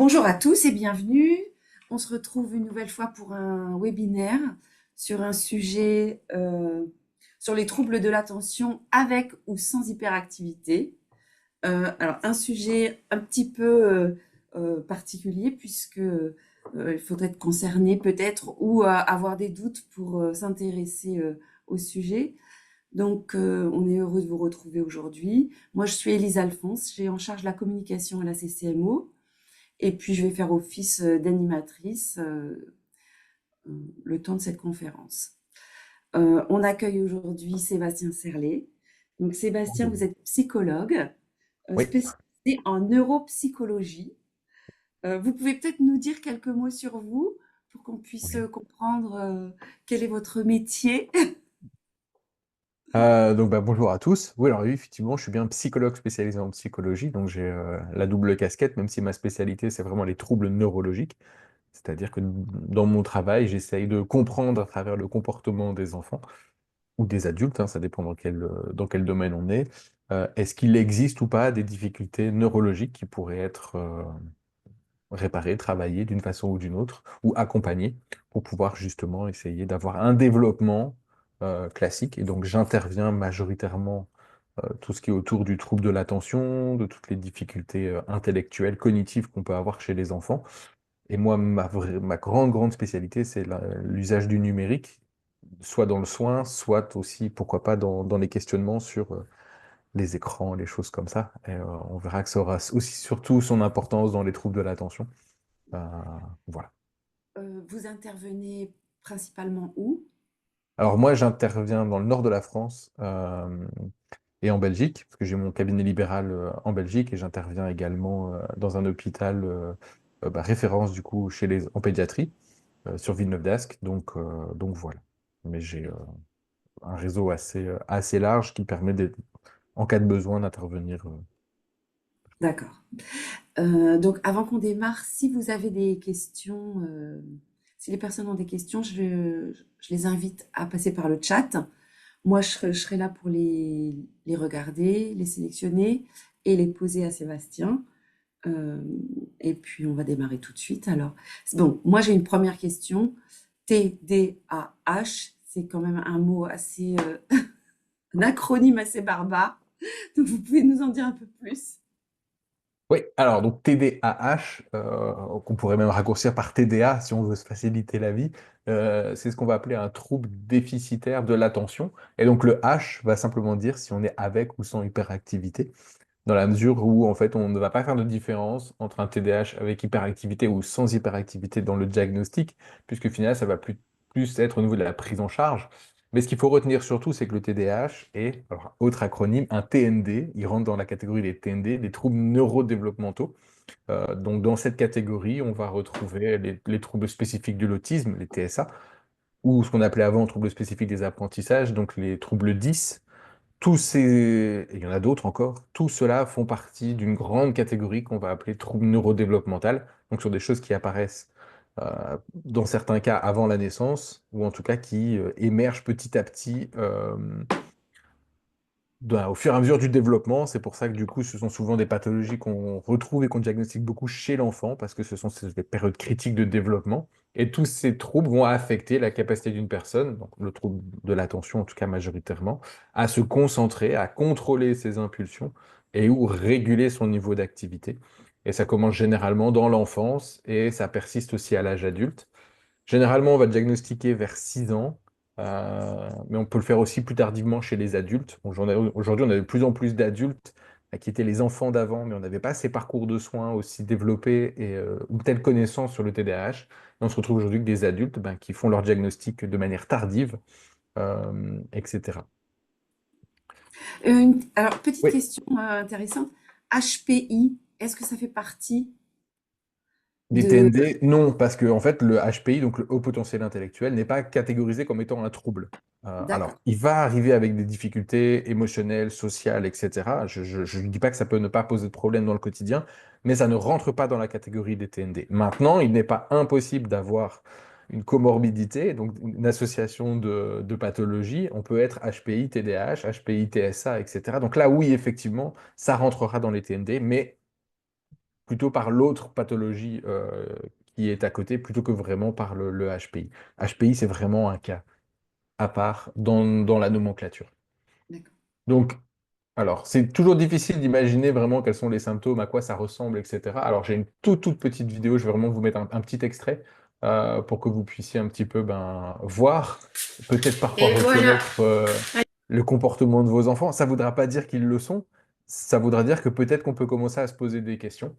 Bonjour à tous et bienvenue. On se retrouve une nouvelle fois pour un webinaire sur un sujet sur les troubles de l'attention avec ou sans hyperactivité. Alors, un sujet un petit peu particulier puisque il faudrait être concerné peut-être ou avoir des doutes pour s'intéresser au sujet. Donc, on est heureux de vous retrouver aujourd'hui. Moi, je suis Élise Alphonse, j'ai en charge la communication à la CCMO. Et puis, je vais faire office d'animatrice le temps de cette conférence. On accueille aujourd'hui Sébastien Serlet. Donc, Sébastien, Bonjour. vous êtes psychologue Oui, spécialisé en neuropsychologie. Vous pouvez peut-être nous dire quelques mots sur vous pour qu'on puisse oui. comprendre quel est votre métier. Bonjour à tous. Oui, alors oui, effectivement, je suis bien psychologue spécialisé en psychologie, donc j'ai la double casquette, même si ma spécialité, c'est vraiment les troubles neurologiques. C'est-à-dire que dans mon travail, j'essaye de comprendre à travers le comportement des enfants ou des adultes, hein, ça dépend dans quel domaine on est, est-ce qu'il existe ou pas des difficultés neurologiques qui pourraient être réparer, travailler d'une façon ou d'une autre, ou accompagner pour pouvoir justement essayer d'avoir un développement classique. Et donc j'interviens majoritairement tout ce qui est autour du trouble de l'attention, de toutes les difficultés intellectuelles, cognitives qu'on peut avoir chez les enfants. Et moi, ma grande spécialité, c'est l'usage du numérique, soit dans le soin, soit aussi, pourquoi pas, dans les questionnements sur les écrans, les choses comme ça. Et on verra que ça aura aussi surtout son importance dans les troubles de l'attention. Euh, voilà. Vous intervenez principalement où? Alors moi, j'interviens dans le nord de la France et en Belgique, parce que j'ai mon cabinet libéral en Belgique et j'interviens également dans un hôpital référence du coup en pédiatrie sur Villeneuve-d'Ascq. Donc voilà. Mais j'ai un réseau assez large qui permet, en cas de besoin, d'intervenir. D'accord. Donc, avant qu'on démarre, si vous avez des questions, si les personnes ont des questions, je les invite à passer par le chat. Moi, je serai là pour les regarder, les sélectionner et les poser à Sébastien. Euh, et puis, on va démarrer tout de suite. Alors, bon, moi, j'ai une première question. TDAH, c'est quand même un mot assez, un acronyme assez barbare. Donc, vous pouvez nous en dire un peu plus? Oui, alors donc TDAH, qu'on pourrait même raccourcir par TDA si on veut se faciliter la vie, c'est ce qu'on va appeler un trouble déficitaire de l'attention. Et donc le H va simplement dire si on est avec ou sans hyperactivité, dans la mesure où en fait on ne va pas faire de différence entre un TDAH avec hyperactivité ou sans hyperactivité dans le diagnostic, puisque finalement ça va plus être au niveau de la prise en charge. Mais ce qu'il faut retenir surtout, c'est que le TDAH est, alors, autre acronyme, un TND. Il rentre dans la catégorie des TND, des troubles neurodéveloppementaux. Donc dans cette catégorie, on va retrouver les troubles spécifiques de l'autisme, les TSA, ou ce qu'on appelait avant troubles spécifiques des apprentissages, donc les troubles 10. Tous ces, et il y en a d'autres encore, tout cela font partie d'une grande catégorie qu'on va appeler troubles neurodéveloppemental, donc sur des choses qui apparaissent dans certains cas avant la naissance, ou en tout cas qui émergent petit à petit au fur et à mesure du développement. C'est pour ça que du coup, ce sont souvent des pathologies qu'on retrouve et qu'on diagnostique beaucoup chez l'enfant, parce que ce sont des périodes critiques de développement. Et tous ces troubles vont affecter la capacité d'une personne, donc le trouble de l'attention en tout cas majoritairement, à se concentrer, à contrôler ses impulsions et ou réguler son niveau d'activité. Et ça commence généralement dans l'enfance et ça persiste aussi à l'âge adulte. Généralement, on va diagnostiquer vers 6 ans, mais on peut le faire aussi plus tardivement chez les adultes. Aujourd'hui, on a de plus en plus d'adultes qui étaient les enfants d'avant, mais on n'avait pas ces parcours de soins aussi développés ou telle connaissance sur le TDAH. Et on se retrouve aujourd'hui avec des adultes qui font leur diagnostic de manière tardive, etc. Alors, petite Oui. question intéressante. HPI, est-ce que ça fait partie Des de... TND, non, parce que en fait, le HPI, donc le haut potentiel intellectuel, n'est pas catégorisé comme étant un trouble. Alors, D'accord. il va arriver avec des difficultés émotionnelles, sociales, etc. Je ne dis pas que ça peut ne pas poser de problème dans le quotidien, mais ça ne rentre pas dans la catégorie des TND. Maintenant, il n'est pas impossible d'avoir une comorbidité, donc une association de pathologies. On peut être HPI, TDAH, HPI, TSA, etc. Donc là, oui, effectivement, ça rentrera dans les TND, mais plutôt par l'autre pathologie qui est à côté, plutôt que vraiment par le HPI. HPI, c'est vraiment un cas à part dans la nomenclature. D'accord. Donc, alors, c'est toujours difficile d'imaginer vraiment quels sont les symptômes, à quoi ça ressemble, etc. Alors, j'ai une toute petite vidéo, je vais vraiment vous mettre un petit extrait pour que vous puissiez un petit peu voir, peut-être parfois Et voilà. reconnaître le comportement de vos enfants. Ça ne voudra pas dire qu'ils le sont, ça voudra dire que peut-être qu'on peut commencer à se poser des questions.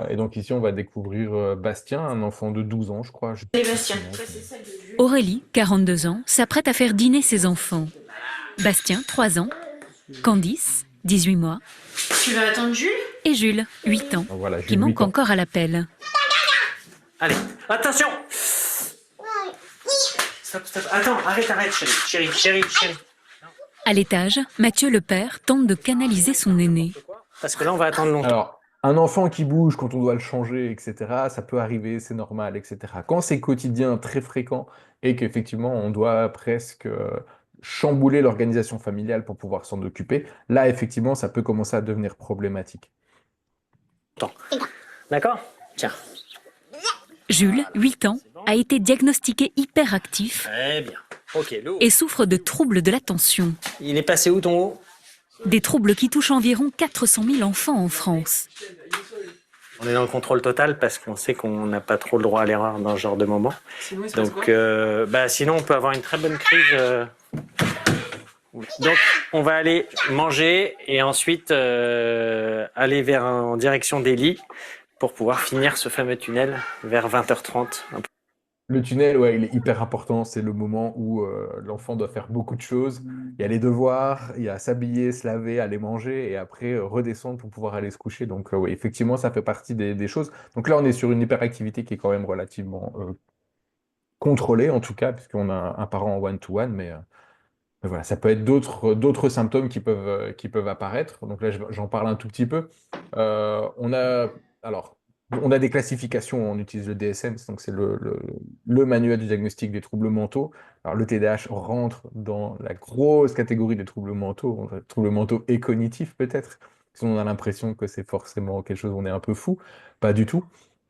Et donc ici, on va découvrir Bastien, un enfant de 12 ans, je crois. Je sais Et plus Bastien. son âge, Ça, mais- c'est celle de Jules. Aurélie, 42 ans, s'apprête à faire dîner ses enfants. Bastien, 3 ans, Candice, 18 mois, Tu vas attendre Jules? et Jules, 8 ans, Voilà, qui Jules, 8 manque ans. encore à l'appel. Allez, attention. Stop, stop. Attends, arrête, chérie. À l'étage, Mathieu le père tente de canaliser son aîné. Parce que là, on va attendre longtemps. Alors, un enfant qui bouge quand on doit le changer, etc., ça peut arriver, c'est normal, etc. Quand c'est quotidien, très fréquent, et qu'effectivement, on doit presque chambouler l'organisation familiale pour pouvoir s'en occuper, là, effectivement, ça peut commencer à devenir problématique. D'accord? Tiens. Jules, 8 ans, a été diagnostiqué hyperactif Très bien. Ok, l'eau. et souffre de troubles de l'attention. Il est passé où ton haut? Des troubles qui touchent environ 400 000 enfants en France. On est dans le contrôle total parce qu'on sait qu'on n'a pas trop le droit à l'erreur dans ce genre de moment. Donc, sinon, on peut avoir une très bonne crise. Donc, on va aller manger et ensuite aller en direction des lits pour pouvoir finir ce fameux tunnel vers 20h30. Le tunnel, ouais, il est hyper important. C'est le moment où l'enfant doit faire beaucoup de choses. Il y a les devoirs, il y a s'habiller, se laver, aller manger et après redescendre pour pouvoir aller se coucher. Donc, oui, effectivement, ça fait partie des choses. Donc là, on est sur une hyperactivité qui est quand même relativement contrôlée, en tout cas, puisqu'on a un parent en one-to-one, mais voilà, ça peut être d'autres symptômes qui peuvent apparaître. Donc là, j'en parle un tout petit peu. Alors, on a des classifications, on utilise le DSM, donc c'est le manuel du diagnostic des troubles mentaux. Alors, le TDAH rentre dans la grosse catégorie des troubles mentaux, troubles mentaux et cognitifs peut-être. Sinon, on a l'impression que c'est forcément quelque chose où on est un peu fou. Pas du tout.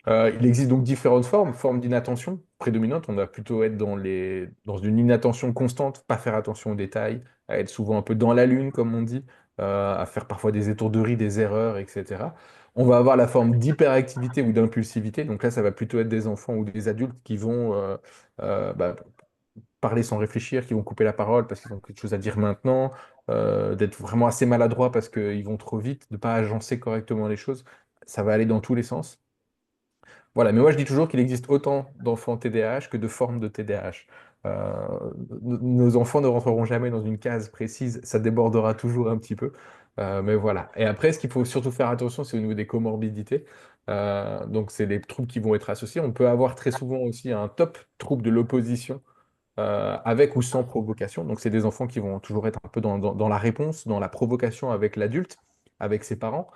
Il existe donc différentes formes d'inattention prédominante. On va plutôt être dans une inattention constante, pas faire attention aux détails, à être souvent un peu dans la lune, comme on dit, à faire parfois des étourderies, des erreurs, etc. On va avoir la forme d'hyperactivité ou d'impulsivité. Donc là, ça va plutôt être des enfants ou des adultes qui vont parler sans réfléchir, qui vont couper la parole parce qu'ils ont quelque chose à dire maintenant, d'être vraiment assez maladroits parce qu'ils vont trop vite, de ne pas agencer correctement les choses. Ça va aller dans tous les sens. Voilà, mais moi je dis toujours qu'il existe autant d'enfants TDAH que de formes de TDAH. Euh, nos enfants ne rentreront jamais dans une case précise, ça débordera toujours un petit peu. Mais voilà. Et après, ce qu'il faut surtout faire attention, c'est au niveau des comorbidités. Donc, c'est les troubles qui vont être associés. On peut avoir très souvent aussi un top trouble de l'opposition avec ou sans provocation. Donc, c'est des enfants qui vont toujours être un peu dans la réponse, dans la provocation avec l'adulte, avec ses parents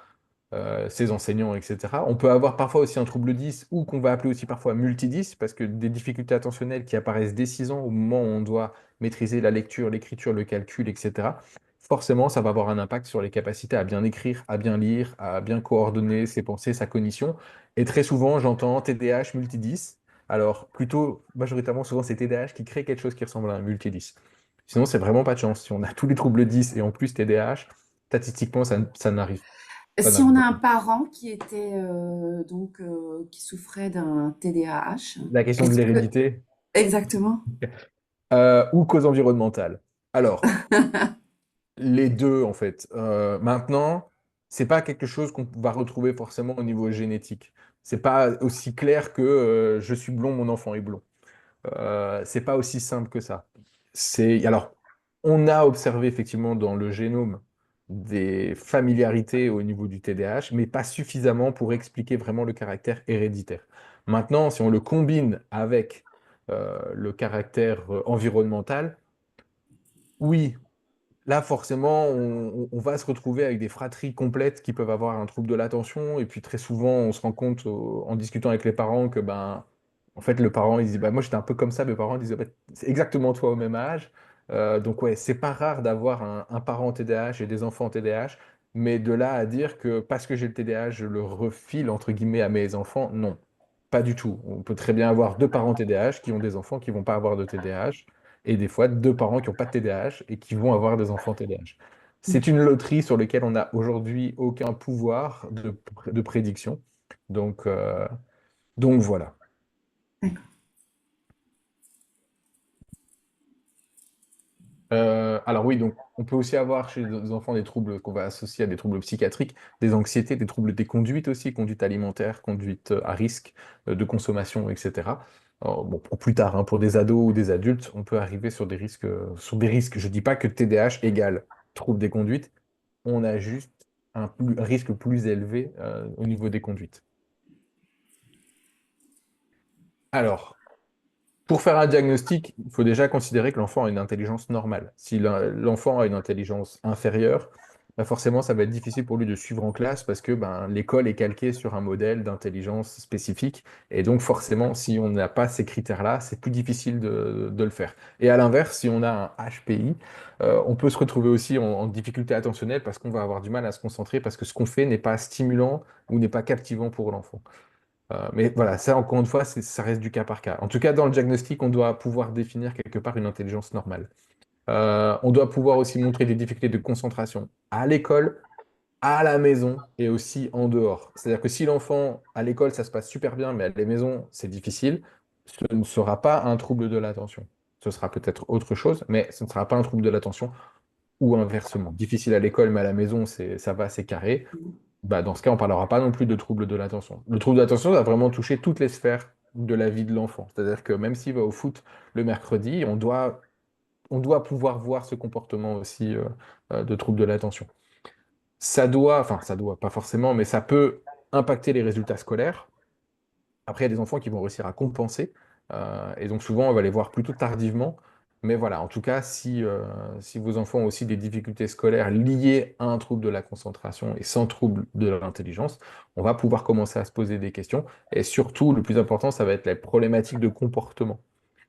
ses enseignants, etc. On peut avoir parfois aussi un trouble 10 ou qu'on va appeler aussi parfois multi-10 parce que des difficultés attentionnelles qui apparaissent dès 6 ans au moment où on doit maîtriser la lecture, l'écriture, le calcul, etc. Forcément, ça va avoir un impact sur les capacités à bien écrire, à bien lire, à bien coordonner ses pensées, sa cognition. Et très souvent, j'entends TDAH multi-10. Alors, plutôt, majoritairement, souvent, c'est TDAH qui crée quelque chose qui ressemble à un multi-10. Sinon, c'est vraiment pas de chance. Si on a tous les troubles 10 et en plus TDAH, statistiquement, ça n'arrive ça Si on n'arrive a pas. un parent qui était qui souffrait d'un TDAH, La question de est-ce que l'hérédité exactement? ou cause environnementale. Alors, les deux, en fait. Maintenant, c'est pas quelque chose qu'on va retrouver forcément au niveau génétique. C'est pas aussi clair que je suis blond, mon enfant est blond. C'est pas aussi simple que ça. Alors, on a observé effectivement dans le génome des familiarités au niveau du TDAH, mais pas suffisamment pour expliquer vraiment le caractère héréditaire. Maintenant, si on le combine avec le caractère environnemental, oui, là, forcément, on va se retrouver avec des fratries complètes qui peuvent avoir un trouble de l'attention. Et puis très souvent, on se rend compte en discutant avec les parents que, ben, en fait, le parent, il dit, bah, moi, j'étais un peu comme ça. Mes parents disent, bah, c'est exactement toi au même âge. Donc, ouais, c'est pas rare d'avoir un parent TDAH et des enfants TDAH. Mais de là à dire que parce que j'ai le TDAH, je le refile, entre guillemets, à mes enfants, non, pas du tout. On peut très bien avoir deux parents TDAH qui ont des enfants qui vont pas avoir de TDAH, et des fois deux parents qui n'ont pas de TDAH et qui vont avoir des enfants TDAH. C'est une loterie sur laquelle on n'a aujourd'hui aucun pouvoir de prédiction. Donc, euh, donc voilà. Alors oui, donc on peut aussi avoir chez les enfants des troubles qu'on va associer à des troubles psychiatriques, des anxiétés, des troubles des conduites aussi, conduite alimentaire, conduite à risque de consommation, etc. Bon, pour plus tard, hein, pour des ados ou des adultes, on peut arriver sur des risques, sur des risques. Je dis pas que TDAH égale trouble des conduites, on a juste un risque plus élevé au niveau des conduites. Alors, pour faire un diagnostic, il faut déjà considérer que l'enfant a une intelligence normale. Si l'enfant a une intelligence inférieure, bah forcément, ça va être difficile pour lui de suivre en classe parce que ben, l'école est calquée sur un modèle d'intelligence spécifique. Et donc, forcément, si on n'a pas ces critères-là, c'est plus difficile de le faire. Et à l'inverse, si on a un HPI, on peut se retrouver aussi en difficulté attentionnelle parce qu'on va avoir du mal à se concentrer parce que ce qu'on fait n'est pas stimulant ou n'est pas captivant pour l'enfant. Mais voilà, ça, encore une fois, ça reste du cas par cas. En tout cas, dans le diagnostic, on doit pouvoir définir quelque part une intelligence normale. On doit pouvoir aussi montrer des difficultés de concentration à l'école, à la maison et aussi en dehors. C'est-à-dire que si l'enfant, à l'école, ça se passe super bien, mais à la maison, c'est difficile, ce ne sera pas un trouble de l'attention. Ce sera peut-être autre chose, mais ce ne sera pas un trouble de l'attention ou inversement. Difficile à l'école, mais à la maison, ça va, c'est carré. Bah, dans ce cas, on ne parlera pas non plus de trouble de l'attention. Le trouble de l'attention va vraiment toucher toutes les sphères de la vie de l'enfant. C'est-à-dire que même s'il va au foot le mercredi, on doit pouvoir voir ce comportement aussi de trouble de l'attention. Enfin ça doit, pas forcément, mais ça peut impacter les résultats scolaires. Après, il y a des enfants qui vont réussir à compenser. Et donc, souvent, on va les voir plutôt tardivement. Mais voilà, en tout cas, si vos enfants ont aussi des difficultés scolaires liées à un trouble de la concentration et sans trouble de l'intelligence, on va pouvoir commencer à se poser des questions. Et surtout, le plus important, ça va être les problématiques de comportement.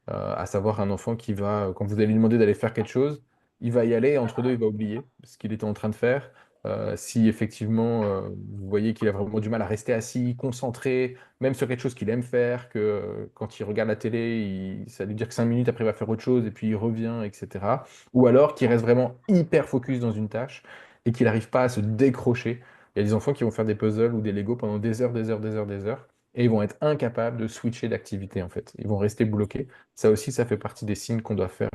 À savoir un enfant qui va, quand vous allez lui demander d'aller faire quelque chose, il va y aller et entre deux, il va oublier ce qu'il était en train de faire. Si effectivement, vous voyez qu'il a vraiment du mal à rester assis, concentré, même sur quelque chose qu'il aime faire, que quand il regarde la télé, ça lui dire que 5 minutes après, il va faire autre chose et puis il revient, etc. Ou alors qu'il reste vraiment hyper focus dans une tâche et qu'il n'arrive pas à se décrocher. Il y a des enfants qui vont faire des puzzles ou des Lego pendant des heures, des heures, des heures, des heures, et ils vont être incapables de switcher d'activité, en fait. Ils vont rester bloqués. Ça aussi, ça fait partie des signes qu'on doit faire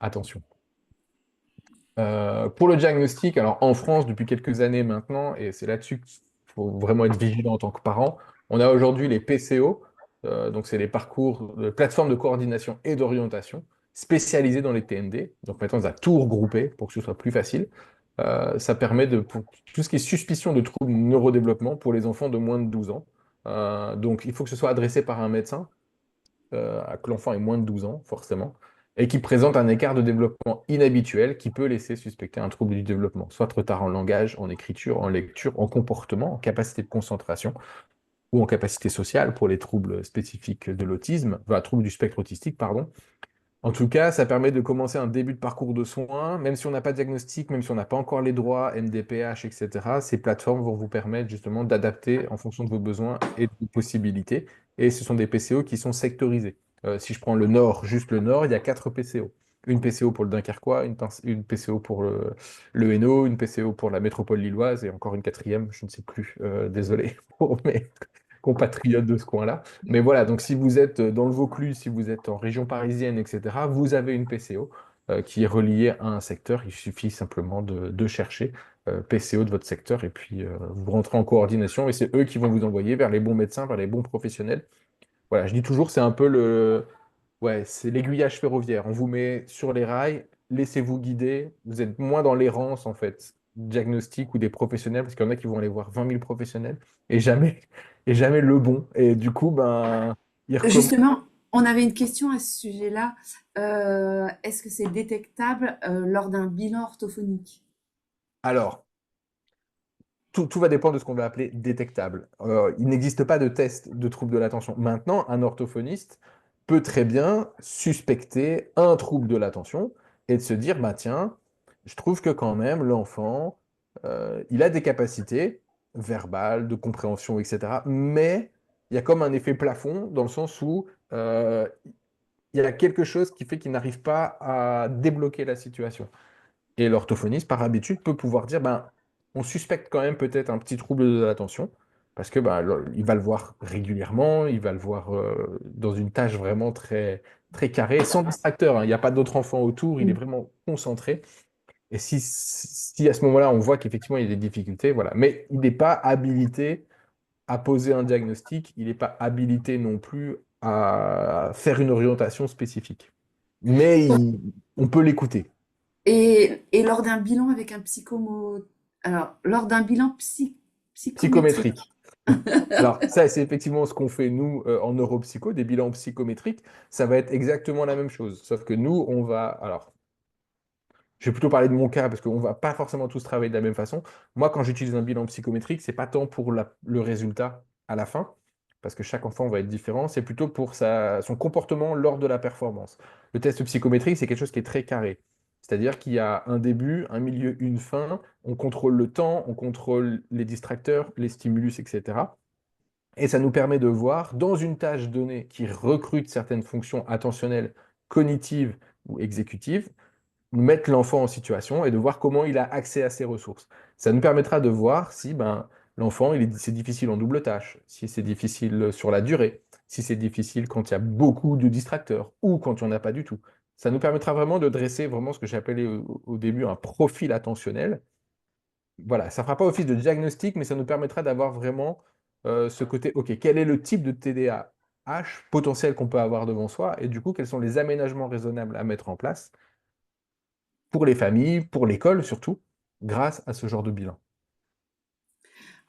attention. Pour le diagnostic, alors en France, depuis quelques années maintenant, et c'est là-dessus qu'il faut vraiment être vigilant en tant que parent, on a aujourd'hui les PCO, donc c'est les parcours, plateformes de coordination et d'orientation spécialisées dans les TND. Donc maintenant, on a tout regroupé pour que ce soit plus facile. Ça permet pour tout ce qui est suspicion de troubles neurodéveloppement pour les enfants de moins de 12 ans. Donc il faut que ce soit adressé par un médecin que l'enfant ait moins de 12 ans, forcément, et qui présente un écart de développement inhabituel qui peut laisser suspecter un trouble du développement, soit retard en langage, en écriture, en lecture, en comportement, en capacité de concentration ou en capacité sociale pour les troubles spécifiques de l'autisme, enfin, troubles du spectre autistique, pardon. En tout cas, ça permet de commencer un début de parcours de soins, même si on n'a pas de diagnostic, même si on n'a pas encore les droits, MDPH, etc. Ces plateformes vont vous permettre justement d'adapter en fonction de vos besoins et de vos possibilités. Et ce sont des PCO qui sont sectorisés. Si je prends le Nord, juste le Nord, il y a 4 PCO. Une PCO pour le Dunkerquois, une PCO pour le Hainaut, une PCO pour la métropole lilloise et encore une quatrième, je ne sais plus, désolé pour mes compatriotes de ce coin-là. Mais voilà, donc si vous êtes dans le Vaucluse, si vous êtes en région parisienne, etc., vous avez une PCO qui est reliée à un secteur. Il suffit simplement de chercher PCO de votre secteur et puis vous rentrez en coordination et c'est eux qui vont vous envoyer vers les bons médecins, vers les bons professionnels. Voilà, je dis toujours, c'est un peu ouais, c'est l'aiguillage ferroviaire. On vous met sur les rails, laissez-vous guider. Vous êtes moins dans l'errance, en fait, diagnostic ou des professionnels, parce qu'il y en a qui vont aller voir 20 000 professionnels et jamais, et jamais le bon. Et du coup, ben, ils recommencent. Justement, on avait une question à ce sujet-là. Est-ce que c'est détectable lors d'un bilan orthophonique? Alors, tout va dépendre de ce qu'on va appeler détectable. Il n'existe pas de test de trouble de l'attention. Maintenant, un orthophoniste peut très bien suspecter un trouble de l'attention et de se dire, bah tiens, je trouve que quand même l'enfant, il a des capacités verbales, de compréhension, etc. Mais il y a comme un effet plafond dans le sens où il y a quelque chose qui fait qu'il n'arrive pas à débloquer la situation. Et l'orthophoniste, par habitude, peut pouvoir dire, ben, on suspecte quand même peut-être un petit trouble de l'attention, parce que ben, il va le voir régulièrement, il va le voir dans une tâche vraiment très, très carrée, sans distracteur, hein. Il n'y a pas d'autres enfants autour, il est vraiment concentré. Et si à ce moment-là, on voit qu'effectivement, il y a des difficultés, voilà. Mais il n'est pas habilité à poser un diagnostic, il n'est pas habilité non plus à faire une orientation spécifique. Mais on peut l'écouter. Et lors d'un bilan avec un alors, lors d'un bilan psychométrique. Psychométrique. Alors, ça, c'est effectivement ce qu'on fait, nous, en neuropsycho, des bilans psychométriques. Ça va être exactement la même chose. Sauf que nous, on va. Alors, je vais plutôt parler de mon cas parce qu'on ne va pas forcément tous travailler de la même façon. Moi, quand j'utilise un bilan psychométrique, c'est pas tant pour le résultat à la fin, parce que chaque enfant va être différent, c'est plutôt pour son comportement lors de la performance. Le test psychométrique, c'est quelque chose qui est très carré. C'est-à-dire qu'il y a un début, un milieu, une fin, on contrôle le temps, on contrôle les distracteurs, les stimulus, etc. Et ça nous permet de voir, dans une tâche donnée qui recrute certaines fonctions attentionnelles, cognitives ou exécutives, mettre l'enfant en situation et de voir comment il a accès à ses ressources. Ça nous permettra de voir si ben, l'enfant, c'est difficile en double tâche, si c'est difficile sur la durée, si c'est difficile quand il y a beaucoup de distracteurs ou quand il n'y en a pas du tout. Ça nous permettra vraiment de dresser vraiment ce que j'appelais au début un profil attentionnel. Voilà, ça ne fera pas office de diagnostic, mais ça nous permettra d'avoir vraiment ce côté, OK, quel est le type de TDAH potentiel qu'on peut avoir devant soi et du coup, quels sont les aménagements raisonnables à mettre en place pour les familles, pour l'école surtout, grâce à ce genre de bilan.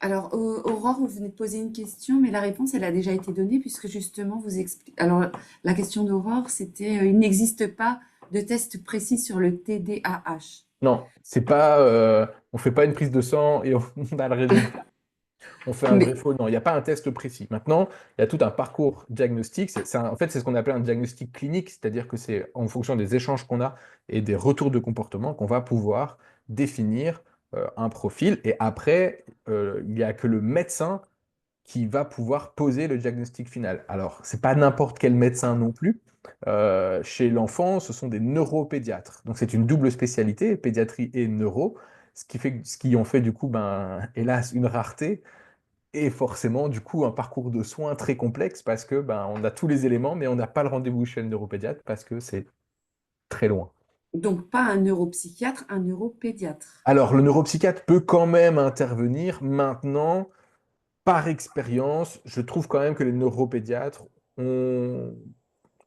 Alors, Aurore, vous venez de poser une question, mais la réponse, elle a déjà été donnée puisque justement, vous expliquez. Alors, la question d'Aurore, c'était il n'existe pas de test précis sur le TDAH. Non, c'est pas, on fait pas une prise de sang et on a le résultat. On fait un Mais, vrai faux. Non, il n'y a pas un test précis. Maintenant, il y a tout un parcours diagnostique. En fait, c'est ce qu'on appelle un diagnostic clinique, c'est-à-dire que c'est en fonction des échanges qu'on a et des retours de comportement qu'on va pouvoir définir un profil. Et après, il n'y a que le médecin qui va pouvoir poser le diagnostic final. Alors, c'est pas n'importe quel médecin non plus. Chez l'enfant, ce sont des neuropédiatres. Donc, c'est une double spécialité, pédiatrie et neuro, ce qui en fait du coup, ben, hélas, une rareté et forcément du coup un parcours de soins très complexe parce que ben, on a tous les éléments, mais on n'a pas le rendez-vous chez le neuropédiatre parce que c'est très loin. donc, pas un neuropsychiatre, un neuropédiatre. Alors, le neuropsychiatre peut quand même intervenir maintenant. Par expérience, je trouve quand même que les neuropédiatres ont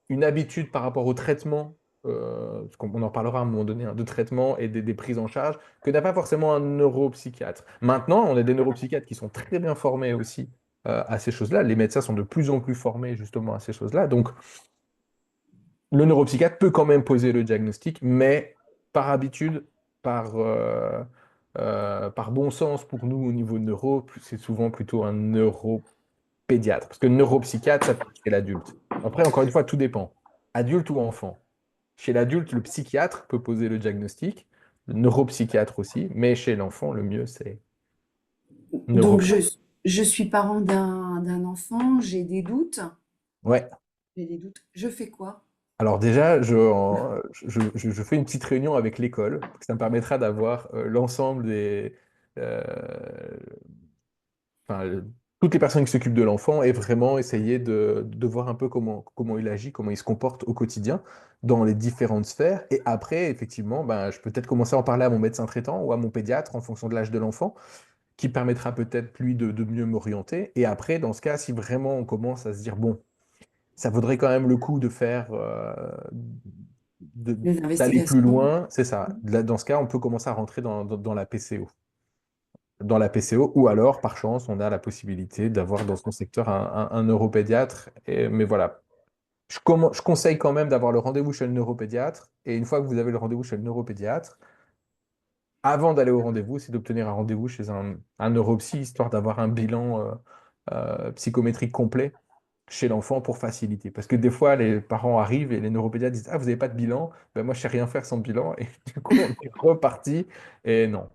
une habitude par rapport au traitement, parce qu'on en parlera à un moment donné, hein, de traitement et des prises en charge, que n'a pas forcément un neuropsychiatre. Maintenant, on a des neuropsychiatres qui sont très bien formés aussi à ces choses-là. Les médecins sont de plus en plus formés justement à ces choses-là. Donc, le neuropsychiatre peut quand même poser le diagnostic, mais par habitude, par, euh, par bon sens pour nous au niveau neuro, c'est souvent plutôt un neuropédiatre. Parce que le neuropsychiatre, ça peut être chez l'adulte. Après, encore une fois, tout dépend. Adulte ou enfant. Chez l'adulte, le psychiatre peut poser le diagnostic, le neuropsychiatre aussi, mais chez l'enfant, le mieux, c'est Donc, neuropédiatre. je suis parent d'un enfant, j'ai des doutes. Ouais. J'ai des doutes. Je fais quoi? Alors déjà, je fais une petite réunion avec l'école, parce que ça me permettra d'avoir l'ensemble euh, enfin, toutes les personnes qui s'occupent de l'enfant et vraiment essayer de voir un peu comment il agit, comment il se comporte au quotidien dans les différentes sphères. Et après, effectivement, ben, je peux peut-être commencer à en parler à mon médecin traitant ou à mon pédiatre en fonction de l'âge de l'enfant, qui permettra peut-être lui de mieux m'orienter. Et après, dans ce cas, si vraiment on commence à se dire, bon, ça vaudrait quand même le coup de faire, de- Les d'aller plus investigations. loin, c'est ça. Là, dans ce cas, on peut commencer à rentrer dans la PCO. Dans la PCO, ou alors, par chance, on a la possibilité d'avoir dans son secteur un neuropédiatre. Mais voilà, je conseille quand même d'avoir le rendez-vous chez le neuropédiatre. Et une fois que vous avez le rendez-vous chez le neuropédiatre, avant d'aller au rendez-vous, c'est d'obtenir un rendez-vous chez un neuropsy, histoire d'avoir un bilan psychométrique complet chez l'enfant pour faciliter. Parce que des fois, les parents arrivent et les neuropédiatres disent: Ah, vous n'avez pas de bilan? Ben, moi, je ne sais rien faire sans bilan. Et du coup, on est reparti. Et non.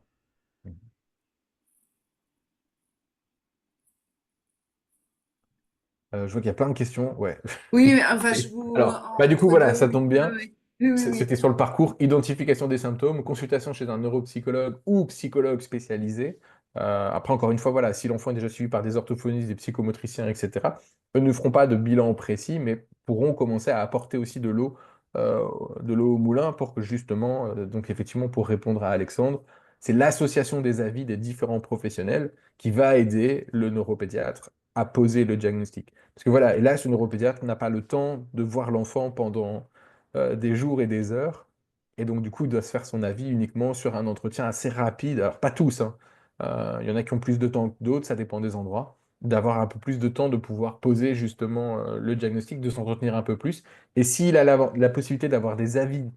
Je vois qu'il y a plein de questions. Ouais. Oui, mais enfin, je vous Alors, bah, du coup, entre voilà, deux, ça oui. tombe Oui, bien. oui. Oui, oui, oui. C'était sur le parcours, identification des symptômes, consultation chez un neuropsychologue ou psychologue spécialisé. Après, encore une fois, voilà, si l'enfant est déjà suivi par des orthophonistes, des psychomotriciens, etc., eux ne feront pas de bilan précis, mais pourront commencer à apporter aussi euh, de l'eau au moulin pour que justement, donc effectivement, pour répondre à Alexandre, c'est l'association des avis des différents professionnels qui va aider le neuropédiatre à poser le diagnostic. Parce que voilà, et là, ce neuropédiatre n'a pas le temps de voir l'enfant pendant des jours et des heures. Et donc, du coup, il doit se faire son avis uniquement sur un entretien assez rapide. Alors, pas tous, hein. Il y en a qui ont plus de temps que d'autres, ça dépend des endroits. D'avoir un peu plus de temps de pouvoir poser justement le diagnostic, de s'entretenir un peu plus. Et s'il a la possibilité d'avoir des avis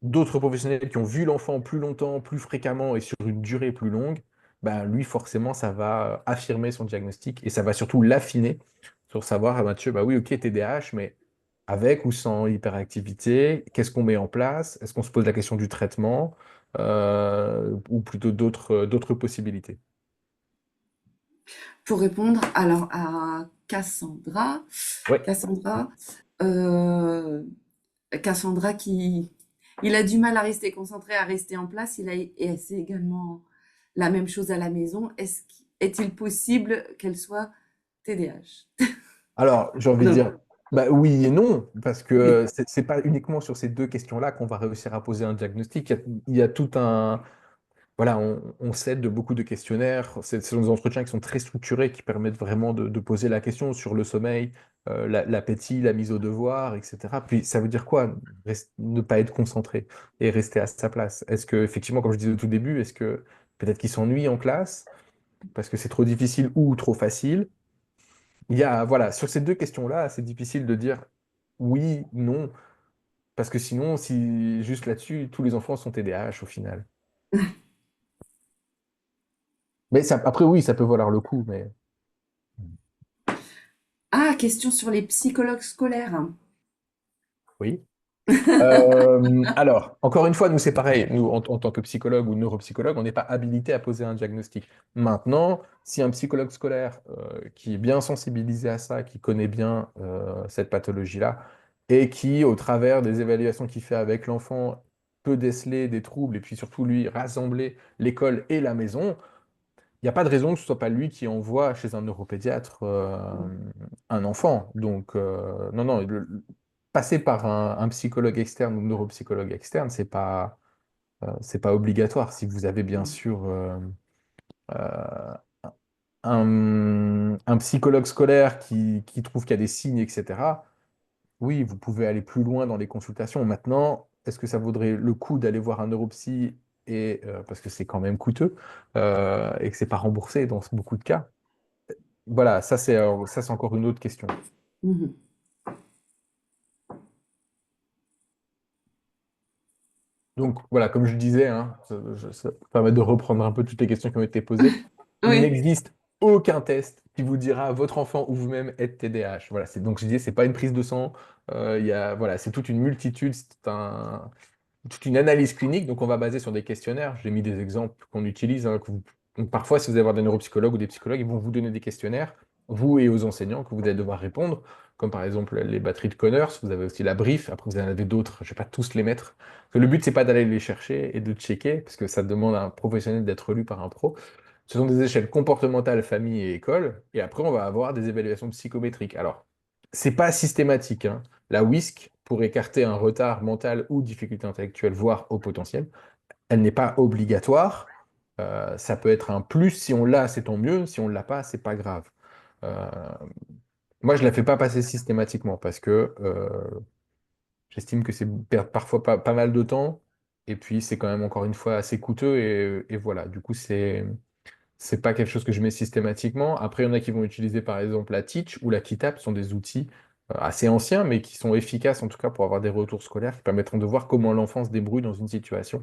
d'autres professionnels qui ont vu l'enfant plus longtemps, plus fréquemment et sur une durée plus longue, ben lui, forcément, ça va affirmer son diagnostic et ça va surtout l'affiner sur savoir, ah, Mathieu, bah oui, ok, TDAH, mais avec ou sans hyperactivité, qu'est-ce qu'on met en place? Est-ce qu'on se pose la question du traitement ou plutôt d'autres possibilités? Pour répondre alors à Oui. Cassandra, euh, Cassandra qui, il a du mal à rester concentré, à rester en place. Et c'est également la même chose à la maison. Est-il possible qu'elle soit TDAH? Alors, j'ai envie de Non. dire, bah oui et non, parce Oui. que c'est pas uniquement sur ces deux questions-là qu'on va réussir à poser un diagnostic. Il y a tout un, voilà, on s'aide de beaucoup de questionnaires. Ce sont des entretiens qui sont très structurés, qui permettent vraiment de poser la question sur le sommeil, l'appétit, la mise au devoir, etc. Puis ça veut dire quoi? Ne pas être concentré et rester à sa place. Est-ce que, effectivement, comme je disais au tout début, est-ce que peut-être qu'il s'ennuie en classe parce que c'est trop difficile ou trop facile? Voilà, sur ces deux questions-là, c'est difficile de dire oui, non, parce que sinon, si juste là-dessus, tous les enfants sont TDAH au final. Mais après, oui, ça peut valoir le coup, mais Ah, question sur les psychologues scolaires. oui. Alors, encore une fois, nous, c'est pareil. Nous, en tant que psychologue ou neuropsychologue, on n'est pas habilité à poser un diagnostic. Maintenant, si un psychologue scolaire qui est bien sensibilisé à ça, qui connaît bien cette pathologie-là, et qui, au travers des évaluations qu'il fait avec l'enfant, peut déceler des troubles et puis surtout lui rassembler l'école et la maison, il n'y a pas de raison que ce soit pas lui qui envoie chez un neuropédiatre un enfant. Donc, non, non, passer par un psychologue externe ou neuropsychologue externe, c'est pas obligatoire. Si vous avez bien sûr euh, un psychologue scolaire qui trouve qu'il y a des signes, etc., oui, vous pouvez aller plus loin dans les consultations. Maintenant, est-ce que ça vaudrait le coup d'aller voir un neuropsy parce que c'est quand même coûteux et que c'est pas remboursé dans beaucoup de cas? Voilà, ça c'est encore une autre question. Mhm. Donc voilà, comme je disais, hein, ça permet de reprendre un peu toutes les questions qui ont été posées. Il Oui. n'existe aucun test qui vous dira votre enfant ou vous-même êtes TDAH. Voilà, donc je disais, c'est pas une prise de sang. Voilà, c'est toute une multitude, toute une analyse clinique. Donc on va baser sur des questionnaires. J'ai mis des exemples qu'on utilise, hein, donc, parfois, si vous allez voir des neuropsychologues ou des psychologues, ils vont vous donner des questionnaires, vous et aux enseignants, que vous allez devoir répondre, comme par exemple les batteries de Connors. Vous avez aussi la brief. Après, vous en avez d'autres. Je ne vais pas tous les mettre. Parce que le but, c'est pas d'aller les chercher et de checker, parce que ça demande à un professionnel d'être lu par un pro. Ce sont des échelles comportementales, famille et école. Et après, on va avoir des évaluations psychométriques. Alors, c'est pas systématique, hein. La WISC, pour écarter un retard mental ou difficulté intellectuelle, voire au potentiel, elle n'est pas obligatoire. Ça peut être un plus. Si on l'a, c'est tant mieux. Si on ne l'a pas, c'est pas grave. Euh, Moi, je ne la fais pas passer systématiquement parce que j'estime que c'est perdre parfois pas mal de temps. Et puis, c'est quand même encore une fois assez coûteux. Et voilà, du coup, c'est pas quelque chose que je mets systématiquement. Après, il y en a qui vont utiliser par exemple la Teach ou la Kitap, ce sont des outils assez anciens, mais qui sont efficaces en tout cas pour avoir des retours scolaires qui permettront de voir comment l'enfant se débrouille dans une situation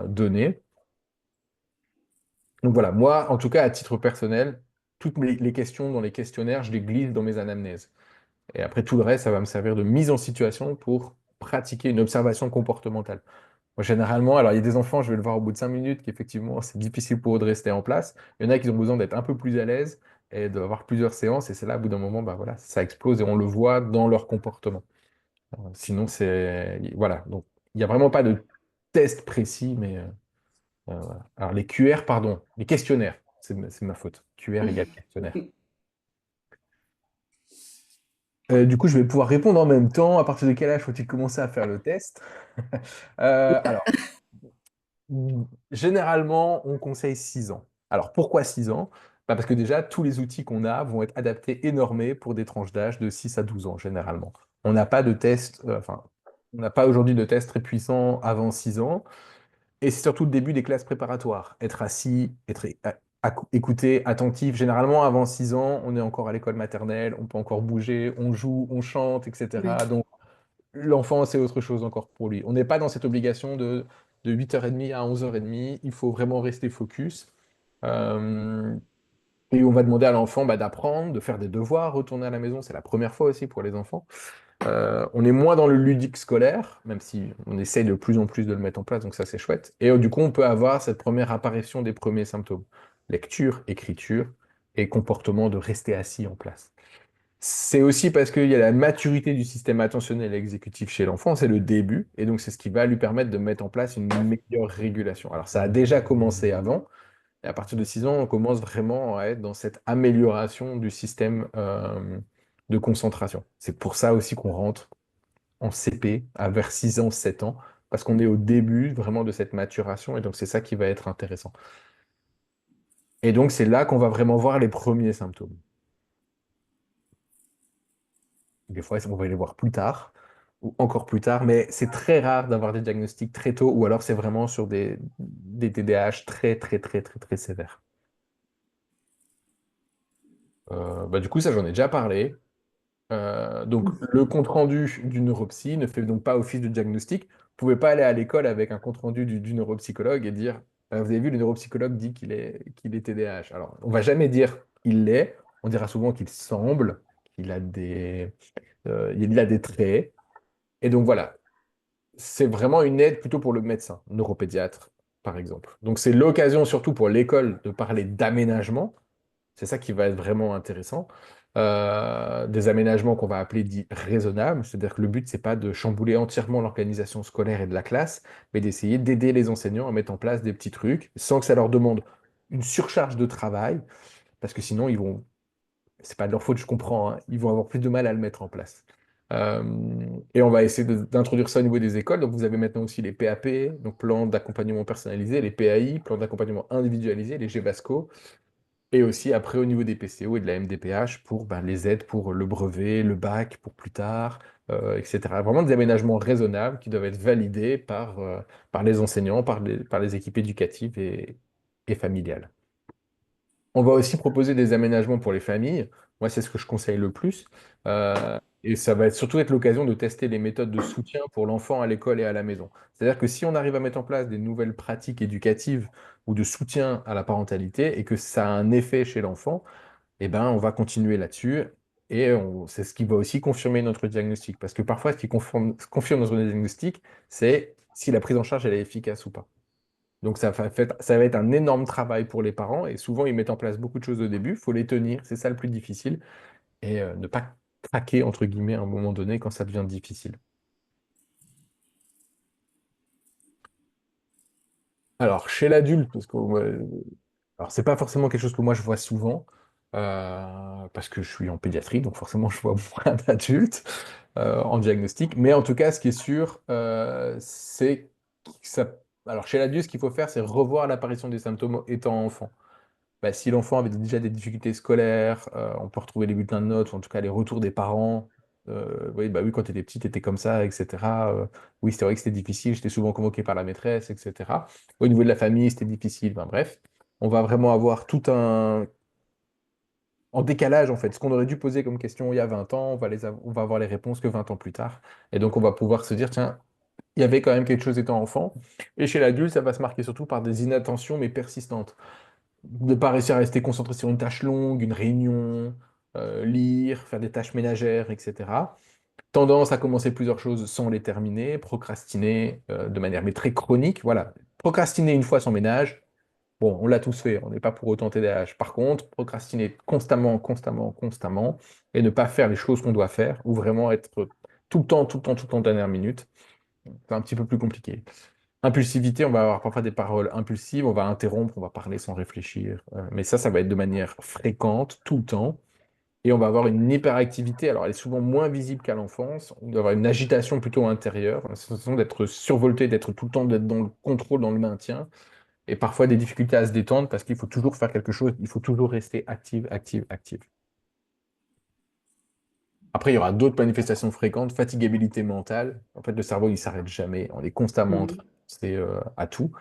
donnée. Donc voilà, moi, en tout cas, à titre personnel, toutes les questions dans les questionnaires, je les glisse dans mes anamnèses. Et après, tout le reste, ça va me servir de mise en situation pour pratiquer une observation comportementale. Moi, généralement, alors il y a des enfants, je vais le voir au bout de 5 minutes, qu'effectivement, c'est difficile pour eux de rester en place. Il y en a qui ont besoin d'être un peu plus à l'aise. et d'avoir plusieurs séances. Et c'est là, au bout d'un moment, bah, voilà, ça explose et on le voit dans leur comportement. Sinon, voilà. Donc, il n'y a vraiment pas de test précis, mais voilà. Alors, les QR, pardon, les questionnaires, c'est ma faute. QR égale questionnaire. Du coup, je vais pouvoir répondre en même temps. À partir de quel âge faut-il commencer à faire le test? Alors, généralement, on conseille 6 ans. Alors, pourquoi 6 ans? Bah, parce que déjà, tous les outils qu'on a vont être adaptés et normés pour des tranches d'âge de 6 à 12 ans, généralement. On n'a pas de test, enfin, on n'a pas aujourd'hui de test très puissant avant 6 ans. Et c'est surtout le début des classes préparatoires. Être assis, écouter, attentif. Généralement, avant 6 ans, on est encore à l'école maternelle, on peut encore bouger, on joue, on chante, Oui. etc. Donc, l'enfant, c'est autre chose encore pour lui. On n'est pas dans cette obligation de 8h30 à 11h30. Il faut vraiment rester focus. Euh, et on va demander à l'enfant d'apprendre, de faire des devoirs, retourner à la maison. C'est la première fois aussi pour les enfants. On est moins dans le ludique scolaire, même si on essaye de plus en plus de le mettre en place, donc ça c'est chouette. Et du coup, on peut avoir cette première apparition des premiers symptômes. Lecture, écriture et comportement de rester assis en place. C'est aussi parce qu'il y a la maturité du système attentionnel et exécutif chez l'enfant, c'est le début, et donc c'est ce qui va lui permettre de mettre en place une meilleure régulation. Alors ça a déjà commencé avant, et à partir de 6 ans, on commence vraiment à être dans cette amélioration du système de concentration. C'est pour ça aussi qu'on rentre en CP à vers 6 ans, 7 ans, parce qu'on est au début vraiment de cette maturation, et donc c'est ça qui va être intéressant. Et donc c'est là qu'on va vraiment voir les premiers symptômes. Des fois, on va les voir plus tard, ou encore plus tard, mais c'est très rare d'avoir des diagnostics très tôt, ou alors c'est vraiment sur des TDAH très, très, très, très, très sévères. Du coup, ça, j'en ai déjà parlé. Donc, le compte-rendu du neuropsy ne fait donc pas office de diagnostic. Vous ne pouvez pas aller à l'école avec un compte-rendu du neuropsychologue et dire, vous avez vu, le neuropsychologue dit qu'il est TDAH. Alors, on ne va jamais dire qu'il l'est, on dira souvent qu'il semble, qu'il a des traits. Et donc, voilà, c'est vraiment une aide plutôt pour le médecin, neuropédiatre, par exemple. Donc, c'est l'occasion surtout pour l'école de parler d'aménagement. C'est ça qui va être vraiment intéressant. Des aménagements qu'on va appeler dits raisonnables, c'est-à-dire que le but, c'est pas de chambouler entièrement l'organisation scolaire et de la classe, mais d'essayer d'aider les enseignants à mettre en place des petits trucs sans que ça leur demande une surcharge de travail, parce que sinon, c'est pas de leur faute, je comprends, hein, ils vont avoir plus de mal à le mettre en place. Euh, et on va essayer d'introduire ça au niveau des écoles. Donc, vous avez maintenant aussi les PAP, donc plan d'accompagnement personnalisé, les PAI, plan d'accompagnement individualisé, les GEVASCO. Et aussi après au niveau des PCO et de la MDPH pour les aides pour le brevet, le bac pour plus tard, etc. Vraiment des aménagements raisonnables qui doivent être validés par les enseignants, par les équipes éducatives et familiales. On va aussi proposer des aménagements pour les familles. Moi, c'est ce que je conseille le plus. Et ça va surtout être l'occasion de tester les méthodes de soutien pour l'enfant à l'école et à la maison. C'est-à-dire que si on arrive à mettre en place des nouvelles pratiques éducatives ou de soutien à la parentalité et que ça a un effet chez l'enfant, eh ben, on va continuer là-dessus. Et c'est ce qui va aussi confirmer notre diagnostic. Parce que parfois, ce qui confirme notre diagnostic, c'est si la prise en charge elle est efficace ou pas. Donc ça va être un énorme travail pour les parents et souvent ils mettent en place beaucoup de choses au début, il faut les tenir, c'est ça le plus difficile, et ne pas craquer entre guillemets à un moment donné quand ça devient difficile. Alors chez l'adulte, alors c'est pas forcément quelque chose que moi je vois souvent, parce que je suis en pédiatrie, donc forcément je vois moins d'adultes en diagnostic, mais en tout cas ce qui est sûr, c'est que ça... Alors chez l'adulte, ce qu'il faut faire, c'est revoir l'apparition des symptômes étant enfant. Si l'enfant avait déjà des difficultés scolaires, on peut retrouver les bulletins de notes, ou en tout cas les retours des parents. Oui, oui, quand tu étais petit, tu étais comme ça, etc. Oui, c'était vrai que c'était difficile, j'étais souvent convoqué par la maîtresse, etc. Au niveau de la famille, c'était difficile. Bref, on va vraiment avoir tout un... En décalage, en fait. Ce qu'on aurait dû poser comme question il y a 20 ans, on va avoir les réponses que 20 ans plus tard. Et donc, on va pouvoir se dire, tiens, il y avait quand même quelque chose étant enfant. Et chez l'adulte, ça va se marquer surtout par des inattentions, mais persistantes de ne pas réussir à rester concentré sur une tâche longue, une réunion, lire, faire des tâches ménagères, etc. Tendance à commencer plusieurs choses sans les terminer, procrastiner de manière mais très chronique. Voilà, procrastiner une fois son ménage, Bon, on l'a tous fait, on n'est pas pour autant TDAH. Par contre, procrastiner constamment, constamment, constamment, et ne pas faire les choses qu'on doit faire, ou vraiment être tout le temps, tout le temps, tout le temps dernière minute, c'est un petit peu plus compliqué. Impulsivité, on va avoir parfois des paroles impulsives, on va interrompre, on va parler sans réfléchir. Mais ça va être de manière fréquente, tout le temps. Et on va avoir une hyperactivité, alors elle est souvent moins visible qu'à l'enfance, on va avoir une agitation plutôt intérieure, la sensation d'être survolté, d'être tout le temps d'être dans le contrôle, dans le maintien, et parfois des difficultés à se détendre parce qu'il faut toujours faire quelque chose, il faut toujours rester active, active, active. Après, il y aura d'autres manifestations fréquentes, fatigabilité mentale. En fait, le cerveau, il ne s'arrête jamais, on est constamment en train de penser à tout.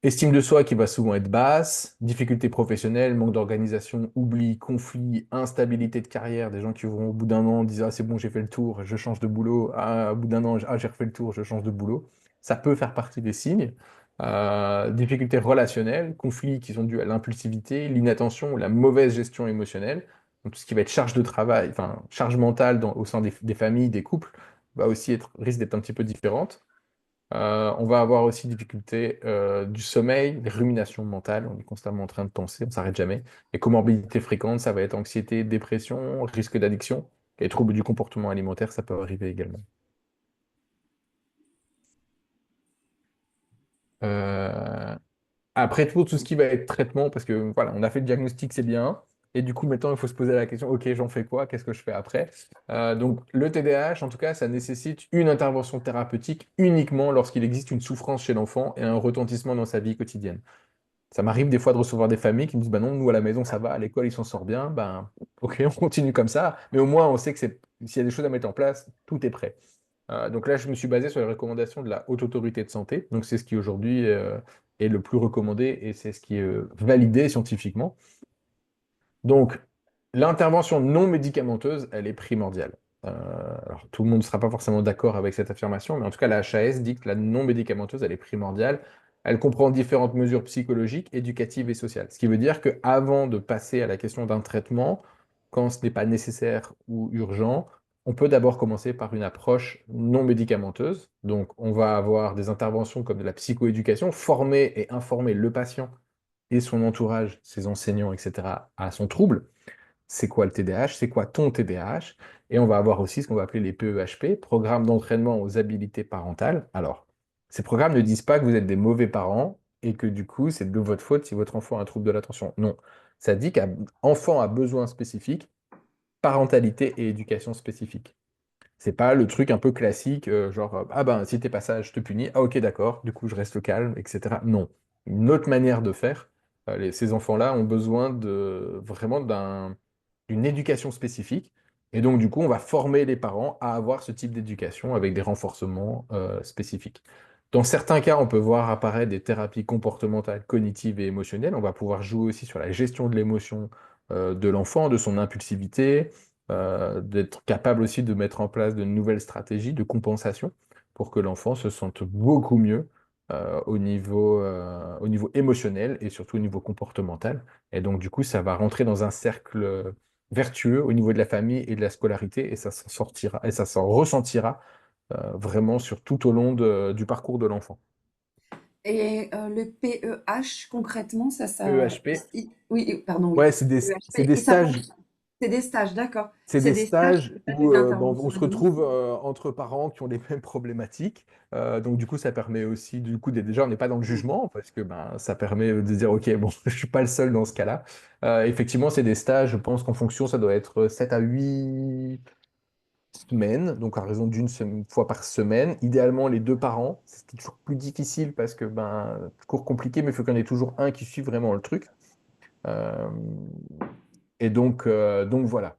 Estime de soi qui va souvent être basse, difficultés professionnelles, manque d'organisation, oubli, conflit, instabilité de carrière, des gens qui vont au bout d'un an dire ah, c'est bon, j'ai fait le tour, je change de boulot, ah, au bout d'un an, ah, j'ai refait le tour, je change de boulot. Ça peut faire partie des signes. Difficultés relationnelles, conflits qui sont dus à l'impulsivité, l'inattention ou la mauvaise gestion émotionnelle. Donc, tout ce qui va être charge de travail, enfin charge mentale au sein des familles, des couples, va aussi risque d'être un petit peu différente. On va avoir aussi difficulté du sommeil, des ruminations mentales, on est constamment en train de penser, on ne s'arrête jamais. Et comorbidités fréquentes, ça va être anxiété, dépression, risque d'addiction, et troubles du comportement alimentaire, ça peut arriver également. Euh, Après tout ce qui va être traitement, parce que voilà, on a fait le diagnostic, c'est bien. Et du coup, maintenant, il faut se poser la question, OK, j'en fais quoi? Qu'est-ce que je fais après? Donc, le TDAH, en tout cas, ça nécessite une intervention thérapeutique uniquement lorsqu'il existe une souffrance chez l'enfant et un retentissement dans sa vie quotidienne. Ça m'arrive des fois de recevoir des familles qui me disent, bah non, nous à la maison, ça va, à l'école, il s'en sort bien. Ben, OK, on continue comme ça. Mais au moins, on sait que s'il y a des choses à mettre en place, tout est prêt. Donc là, je me suis basé sur les recommandations de la Haute Autorité de Santé. Donc c'est ce qui aujourd'hui est le plus recommandé et c'est ce qui est validé scientifiquement. Donc l'intervention non médicamenteuse, elle est primordiale. Alors tout le monde ne sera pas forcément d'accord avec cette affirmation, mais en tout cas la HAS dit que la non médicamenteuse, elle est primordiale. Elle comprend différentes mesures psychologiques, éducatives et sociales. Ce qui veut dire qu'avant de passer à la question d'un traitement, quand ce n'est pas nécessaire ou urgent, on peut d'abord commencer par une approche non médicamenteuse. Donc, on va avoir des interventions comme de la psychoéducation, former et informer le patient et son entourage, ses enseignants, etc., à son trouble. C'est quoi le TDAH? C'est quoi ton TDAH? Et on va avoir aussi ce qu'on va appeler les PEHP, programmes d'entraînement aux habilités parentales. Alors, ces programmes ne disent pas que vous êtes des mauvais parents et que du coup, c'est de votre faute si votre enfant a un trouble de l'attention. Non. Ça dit qu'un enfant a besoin spécifique, parentalité et éducation spécifique. C'est pas le truc un peu classique, genre, ah ben, si t'es pas sage, je te punis. Ah ok, d'accord, du coup, je reste calme, etc. Non. Une autre manière de faire. Ces enfants-là ont besoin vraiment d'une éducation spécifique. Et donc, du coup, on va former les parents à avoir ce type d'éducation avec des renforcements spécifiques. Dans certains cas, on peut voir apparaître des thérapies comportementales, cognitives et émotionnelles. On va pouvoir jouer aussi sur la gestion de l'émotion de l'enfant, de son impulsivité, d'être capable aussi de mettre en place de nouvelles stratégies de compensation pour que l'enfant se sente beaucoup mieux au niveau émotionnel et surtout au niveau comportemental. Et donc, du coup, ça va rentrer dans un cercle vertueux au niveau de la famille et de la scolarité et ça s'en sortira et ça s'en ressentira vraiment sur tout au long du parcours de l'enfant. Et le PEH, concrètement, PEHP, Oui, pardon, oui. ouais, c'est PEHP. des Et ça stages. fonctionne. C'est des stages, d'accord. C'est C'est des des stages, stages pas où des on interventions se à retrouve domicile. entre parents qui ont les mêmes problématiques. Donc du coup, ça permet aussi, du coup, déjà, on n'est pas dans le jugement parce que ben, ça permet de dire, OK, bon, je suis pas le seul dans ce cas-là. Effectivement, c'est des stages, je pense qu'en fonction, ça doit être 7 à 8 semaines, donc à raison fois par semaine. Idéalement, les deux parents. C'est toujours plus difficile parce que, ben, cours compliqué, mais il faut qu'il y en ait toujours un qui suive vraiment le truc. Euh, donc voilà.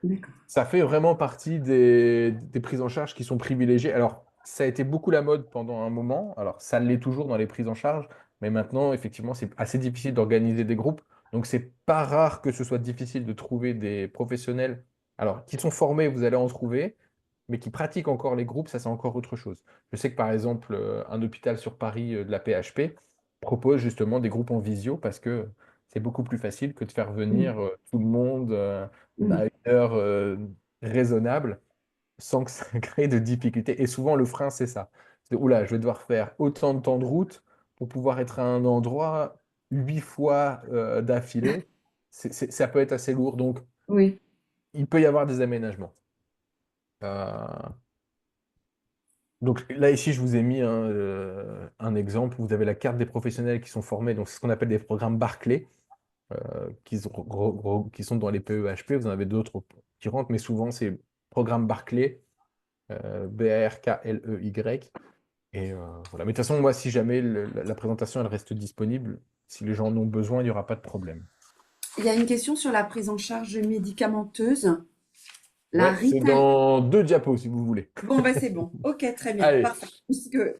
D'accord. Ça fait vraiment partie des prises en charge qui sont privilégiées. Alors, ça a été beaucoup la mode pendant un moment. Alors, ça l'est toujours dans les prises en charge. Mais maintenant, effectivement, c'est assez difficile d'organiser des groupes. Donc, c'est pas rare que ce soit difficile de trouver des professionnels. Alors, qui sont formés, vous allez en trouver. Mais qui pratiquent encore les groupes, ça, c'est encore autre chose. Je sais que, par exemple, un hôpital sur Paris de la PHP propose justement des groupes en visio parce que c'est beaucoup plus facile que de faire Mm, venir tout le monde à mm, une heure raisonnable sans que ça crée de difficultés. Et souvent, le frein, c'est ça. C'est, oula, je vais devoir faire autant de temps de route pour pouvoir être à un endroit. 8 fois d'affilée, ça peut être assez lourd. Donc, Oui. il peut y avoir des aménagements. Euh, donc là, ici, je vous ai mis un exemple. Vous avez la carte des professionnels qui sont formés. Donc, c'est ce qu'on appelle des programmes Barclay, qui sont dans les PEHP. Vous en avez d'autres qui rentrent, mais souvent, c'est programme Barclay, Barkley. Et voilà. Mais de toute façon, moi, si jamais la présentation elle reste disponible, si les gens en ont besoin, il n'y aura pas de problème. Il y a une question sur la prise en charge médicamenteuse. La Ouais, c'est Ritalin. dans 2 diapos si vous voulez. Bon, ben c'est bon. Ok, très bien. Allez. Parfait.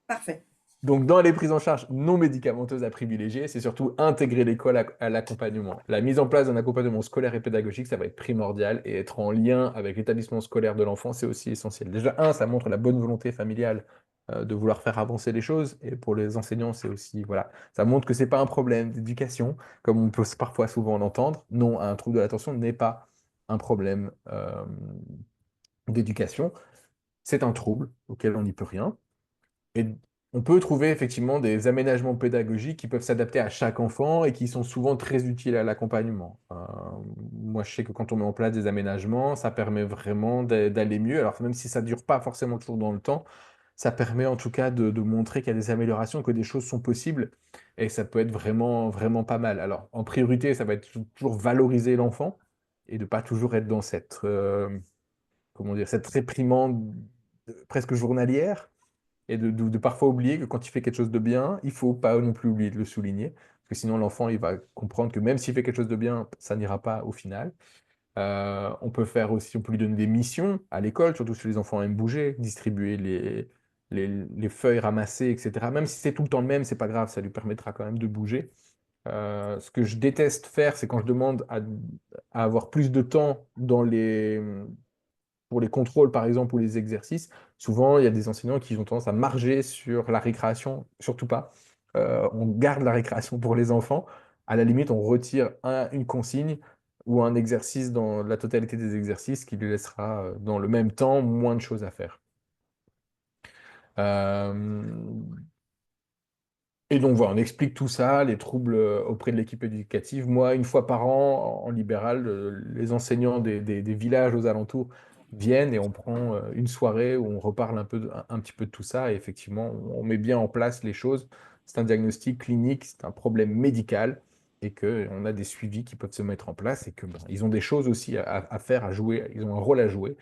Parfait. Donc, dans les prises en charge non médicamenteuses à privilégier, c'est surtout intégrer l'école à l'accompagnement. La mise en place d'un accompagnement scolaire et pédagogique, ça va être primordial et être en lien avec l'établissement scolaire de l'enfant, c'est aussi essentiel. Déjà, ça montre la bonne volonté familiale de vouloir faire avancer les choses. Et pour les enseignants, c'est aussi, voilà, ça montre que c'est pas un problème d'éducation, comme on peut parfois souvent l'entendre. Non, un trouble de l'attention n'est pas un problème d'éducation. C'est un trouble auquel on n'y peut rien. Et on peut trouver effectivement des aménagements pédagogiques qui peuvent s'adapter à chaque enfant et qui sont souvent très utiles à l'accompagnement. Moi, je sais que quand on met en place des aménagements, ça permet vraiment d'aller mieux. Alors, même si ça ne dure pas forcément toujours dans le temps, ça permet en tout cas de montrer qu'il y a des améliorations, que des choses sont possibles et ça peut être vraiment, vraiment pas mal. Alors, en priorité, ça va être toujours valoriser l'enfant et de ne pas toujours être dans cette, comment dire, cette réprimande presque journalière et de parfois oublier que quand il fait quelque chose de bien, il ne faut pas non plus oublier de le souligner, parce que sinon l'enfant il va comprendre que même s'il fait quelque chose de bien, ça n'ira pas au final. On peut faire aussi, on peut lui donner des missions à l'école, surtout si les enfants aiment bouger, distribuer les feuilles ramassées, etc. Même si c'est tout le temps le même, c'est pas grave, ça lui permettra quand même de bouger. Ce que je déteste faire, c'est quand je demande à avoir plus de temps pour les contrôles, par exemple, ou les exercices, souvent, il y a des enseignants qui ont tendance à marger sur la récréation, surtout pas. On garde la récréation pour les enfants. À la limite, on retire une consigne ou un exercice dans la totalité des exercices qui lui laissera, dans le même temps, moins de choses à faire. Euh, Et donc voilà, on explique tout ça, les troubles auprès de l'équipe éducative. Moi, une fois par an, en libéral, les enseignants des villages aux alentours viennent et on prend une soirée où on reparle un petit peu de tout ça. Et effectivement, on met bien en place les choses. C'est un diagnostic clinique, c'est un problème médical et qu'on a des suivis qui peuvent se mettre en place et que ils ont des choses aussi à faire, à jouer, ils ont un rôle à jouer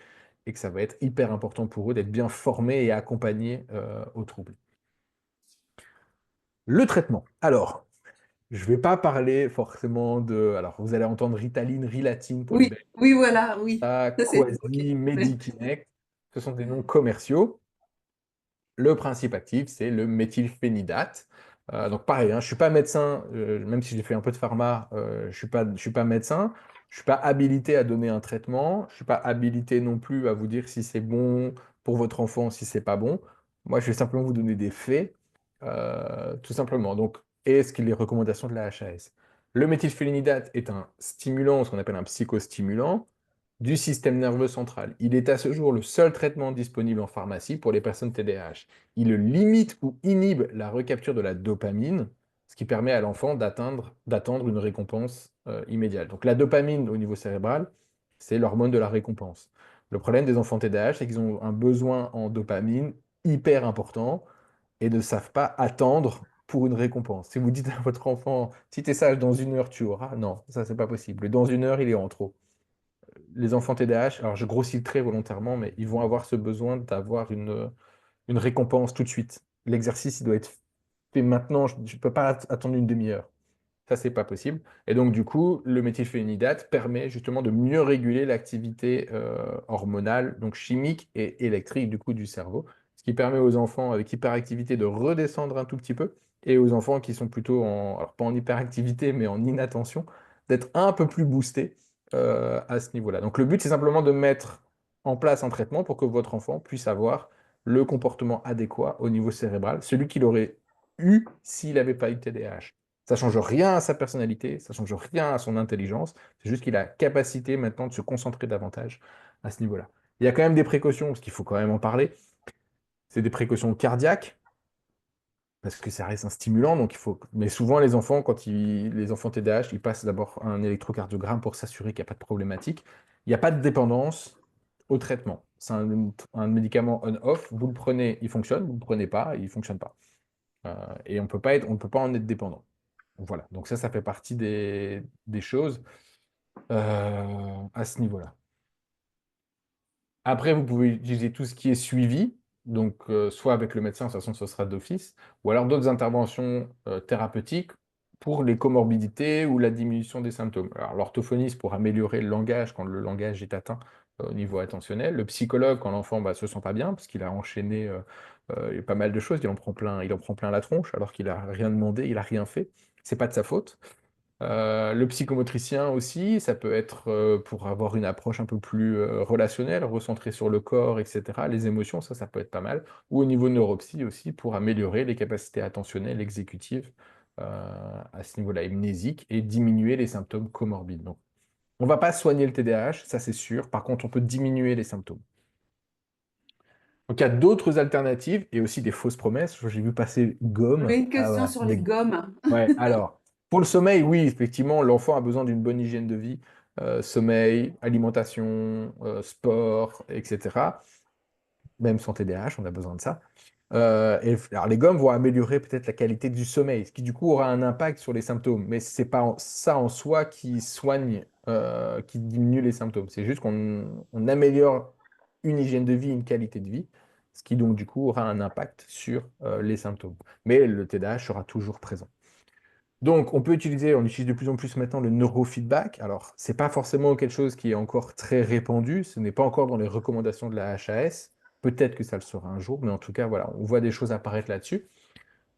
et que ça va être hyper important pour eux d'être bien formés et accompagnés aux troubles. Le traitement. Alors, je ne vais pas parler forcément de... Alors, vous allez entendre Ritaline, Rilatine pour les Oui, Belges, oui, voilà, oui. Ça, c'est ok. Quasi, Ouais. Medikinect. Ce sont des noms commerciaux. Le principe actif, c'est le méthylphénidate. Donc pareil, hein, je ne suis pas médecin, même si j'ai fait un peu de pharma, je suis pas médecin, je ne suis pas habilité à donner un traitement, je ne suis pas habilité non plus à vous dire si c'est bon pour votre enfant, si c'est pas bon. Moi, je vais simplement vous donner des faits, tout simplement. Donc, et ce qui est les recommandations de la HAS. Le méthylphénidate est un stimulant, ce qu'on appelle un psychostimulant du système nerveux central. Il est à ce jour le seul traitement disponible en pharmacie pour les personnes TDAH. Il limite ou inhibe la recapture de la dopamine, ce qui permet à l'enfant d'attendre une récompense immédiate. Donc la dopamine au niveau cérébral, c'est l'hormone de la récompense. Le problème des enfants TDAH, c'est qu'ils ont un besoin en dopamine hyper important et ne savent pas attendre pour une récompense. Si vous dites à votre enfant, si tu es sage, dans 1 heure, tu auras, non, ça, c'est pas possible. Dans 1 heure, il est en trop. Les enfants TDAH, alors je grossis le trait volontairement, mais ils vont avoir ce besoin d'avoir une récompense tout de suite. L'exercice, il doit être fait maintenant, je ne peux pas attendre une demi-heure. Ça, c'est pas possible. Et donc, du coup, le méthylphénidate permet justement de mieux réguler l'activité hormonale, donc chimique et électrique, du coup, du cerveau, ce qui permet aux enfants avec hyperactivité de redescendre un tout petit peu, et aux enfants qui sont plutôt alors pas en hyperactivité, mais en inattention, d'être un peu plus boostés à ce niveau-là. Donc, le but, c'est simplement de mettre en place un traitement pour que votre enfant puisse avoir le comportement adéquat au niveau cérébral, celui qu'il aurait eu s'il n'avait pas eu de TDAH. Ça ne change rien à sa personnalité, ça ne change rien à son intelligence, c'est juste qu'il a la capacité maintenant de se concentrer davantage à ce niveau-là. Il y a quand même des précautions, parce qu'il faut quand même en parler. C'est des précautions cardiaques, parce que ça reste un stimulant, donc il faut. Mais souvent, les enfants, les enfants TDAH, ils passent d'abord un électrocardiogramme pour s'assurer qu'il n'y a pas de problématique. Il n'y a pas de dépendance au traitement. C'est un médicament on-off. Vous le prenez, il fonctionne. Vous ne le prenez pas, il ne fonctionne pas. Et on ne peut pas en être dépendant. Voilà. Donc ça fait partie des choses à ce niveau-là. Après, vous pouvez utiliser tout ce qui est suivi, donc soit avec le médecin, de toute façon, ce sera d'office, ou alors d'autres interventions thérapeutiques pour les comorbidités ou la diminution des symptômes. Alors, l'orthophoniste pour améliorer le langage quand le langage est atteint au niveau attentionnel, le psychologue quand l'enfant ne se sent pas bien, parce qu'il a enchaîné pas mal de choses, il en prend plein la tronche, alors qu'il n'a rien demandé, il n'a rien fait, c'est pas de sa faute. Le psychomotricien aussi, ça peut être pour avoir une approche un peu plus relationnelle, recentrée sur le corps, etc. Les émotions, ça peut être pas mal. Ou au niveau neuropsy aussi, pour améliorer les capacités attentionnelles, exécutives, à ce niveau-là, amnésiques, et diminuer les symptômes comorbides. Donc, on ne va pas soigner le TDAH, ça c'est sûr. Par contre, on peut diminuer les symptômes. Donc, il y a d'autres alternatives et aussi des fausses promesses. J'ai vu passer gomme. J'avais une Ah question ouais, sur les gommes. Ouais, alors, pour le sommeil, oui, effectivement, l'enfant a besoin d'une bonne hygiène de vie, sommeil, alimentation, sport, etc. Même sans TDAH, on a besoin de ça. Alors, les gommes vont améliorer peut-être la qualité du sommeil, ce qui du coup aura un impact sur les symptômes. Mais c'est pas ça en soi qui soigne, qui diminue les symptômes. C'est juste qu'on améliore une hygiène de vie, une qualité de vie, ce qui donc du coup aura un impact sur les symptômes. Mais le TDAH sera toujours présent. Donc, on utilise de plus en plus maintenant le neurofeedback. Alors, ce n'est pas forcément quelque chose qui est encore très répandu, ce n'est pas encore dans les recommandations de la HAS. Peut-être que ça le sera un jour, mais en tout cas, voilà, on voit des choses apparaître là-dessus.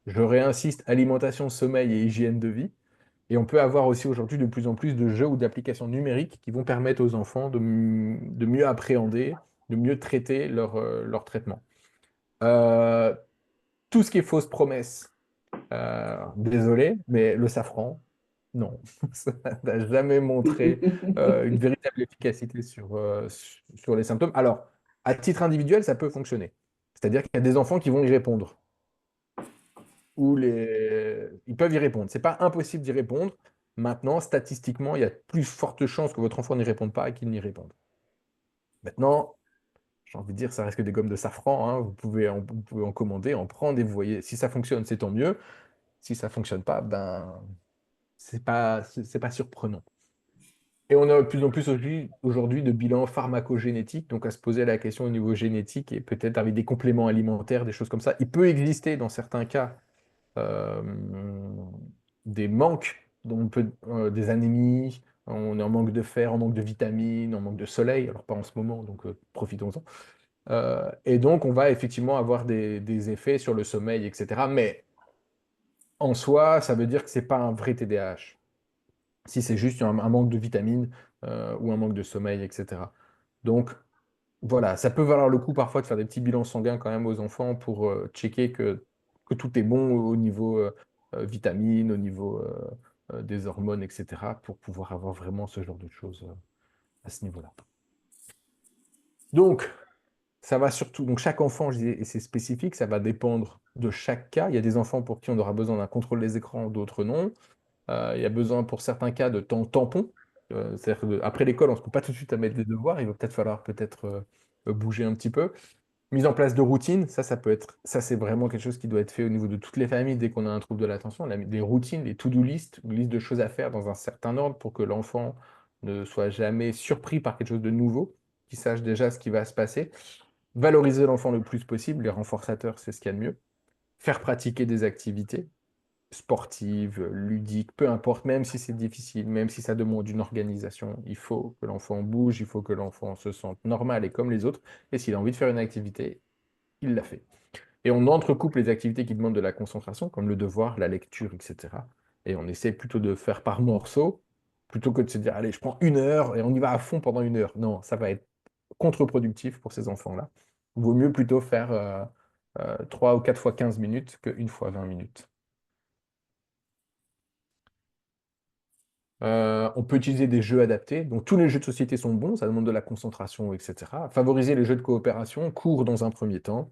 Je réinsiste, alimentation, sommeil et hygiène de vie. Et on peut avoir aussi aujourd'hui de plus en plus de jeux ou d'applications numériques qui vont permettre aux enfants de mieux appréhender, de mieux traiter leur traitement. Euh, tout ce qui est fausse promesse, désolé, mais le safran, non, ça n'a jamais montré une véritable efficacité sur les symptômes. Alors, à titre individuel, ça peut fonctionner. C'est-à-dire qu'il y a des enfants qui vont y répondre. Ils peuvent y répondre. C'est pas impossible d'y répondre. Maintenant, statistiquement, il y a plus forte chance que votre enfant n'y réponde pas et qu'il n'y réponde. Maintenant, j'ai envie de dire, ça reste que des gommes de safran, hein. Vous pouvez en commander, en prendre et vous voyez, si ça fonctionne, c'est tant mieux. Si ça fonctionne pas, ben, c'est pas surprenant. Et on a de plus en plus aujourd'hui de bilans pharmacogénétiques, donc à se poser la question au niveau génétique et peut-être avec des compléments alimentaires, des choses comme ça. Il peut exister dans certains cas euh, des manques, des anémies, on est en manque de fer, en manque de vitamines, en manque de soleil, alors pas en ce moment, donc profitons-en. Et donc on va effectivement avoir des effets sur le sommeil, etc. Mais en soi, ça veut dire que c'est pas un vrai TDAH. Si c'est juste un manque de vitamines ou un manque de sommeil, etc. Donc voilà, ça peut valoir le coup parfois de faire des petits bilans sanguins quand même aux enfants pour checker que tout est bon au niveau vitamines, au niveau des hormones, etc. pour pouvoir avoir vraiment ce genre de choses à ce niveau-là. Donc, ça va surtout, donc chaque enfant, je disais, et c'est spécifique, ça va dépendre de chaque cas. Il y a des enfants pour qui on aura besoin d'un contrôle des écrans, d'autres non. Il y a besoin pour certains cas de temps tampon. C'est-à-dire qu'après l'école, on ne se peut pas tout de suite à mettre des devoirs. Il va peut-être falloir bouger un petit peu. Mise en place de routines, ça c'est vraiment quelque chose qui doit être fait au niveau de toutes les familles dès qu'on a un trouble de l'attention. Les routines, les to-do list, une liste de choses à faire dans un certain ordre pour que l'enfant ne soit jamais surpris par quelque chose de nouveau, qu'il sache déjà ce qui va se passer. Valoriser l'enfant le plus possible, les renforçateurs, c'est ce qu'il y a de mieux. Faire pratiquer des activités sportives, ludiques, peu importe, même si c'est difficile, même si ça demande une organisation, il faut que l'enfant bouge, il faut que l'enfant se sente normal et comme les autres. Et s'il a envie de faire une activité, il la fait. Et on entrecoupe les activités qui demandent de la concentration, comme le devoir, la lecture, etc. Et on essaie plutôt de faire par morceaux, plutôt que de se dire, allez, je prends 1 heure et on y va à fond pendant 1 heure. Non, ça va être contre-productif pour ces enfants-là. Il vaut mieux plutôt faire 3 ou 4 fois 15 minutes qu'une fois 20 minutes. On peut utiliser des jeux adaptés. Donc, tous les jeux de société sont bons, ça demande de la concentration, etc. Favoriser les jeux de coopération, court dans un premier temps.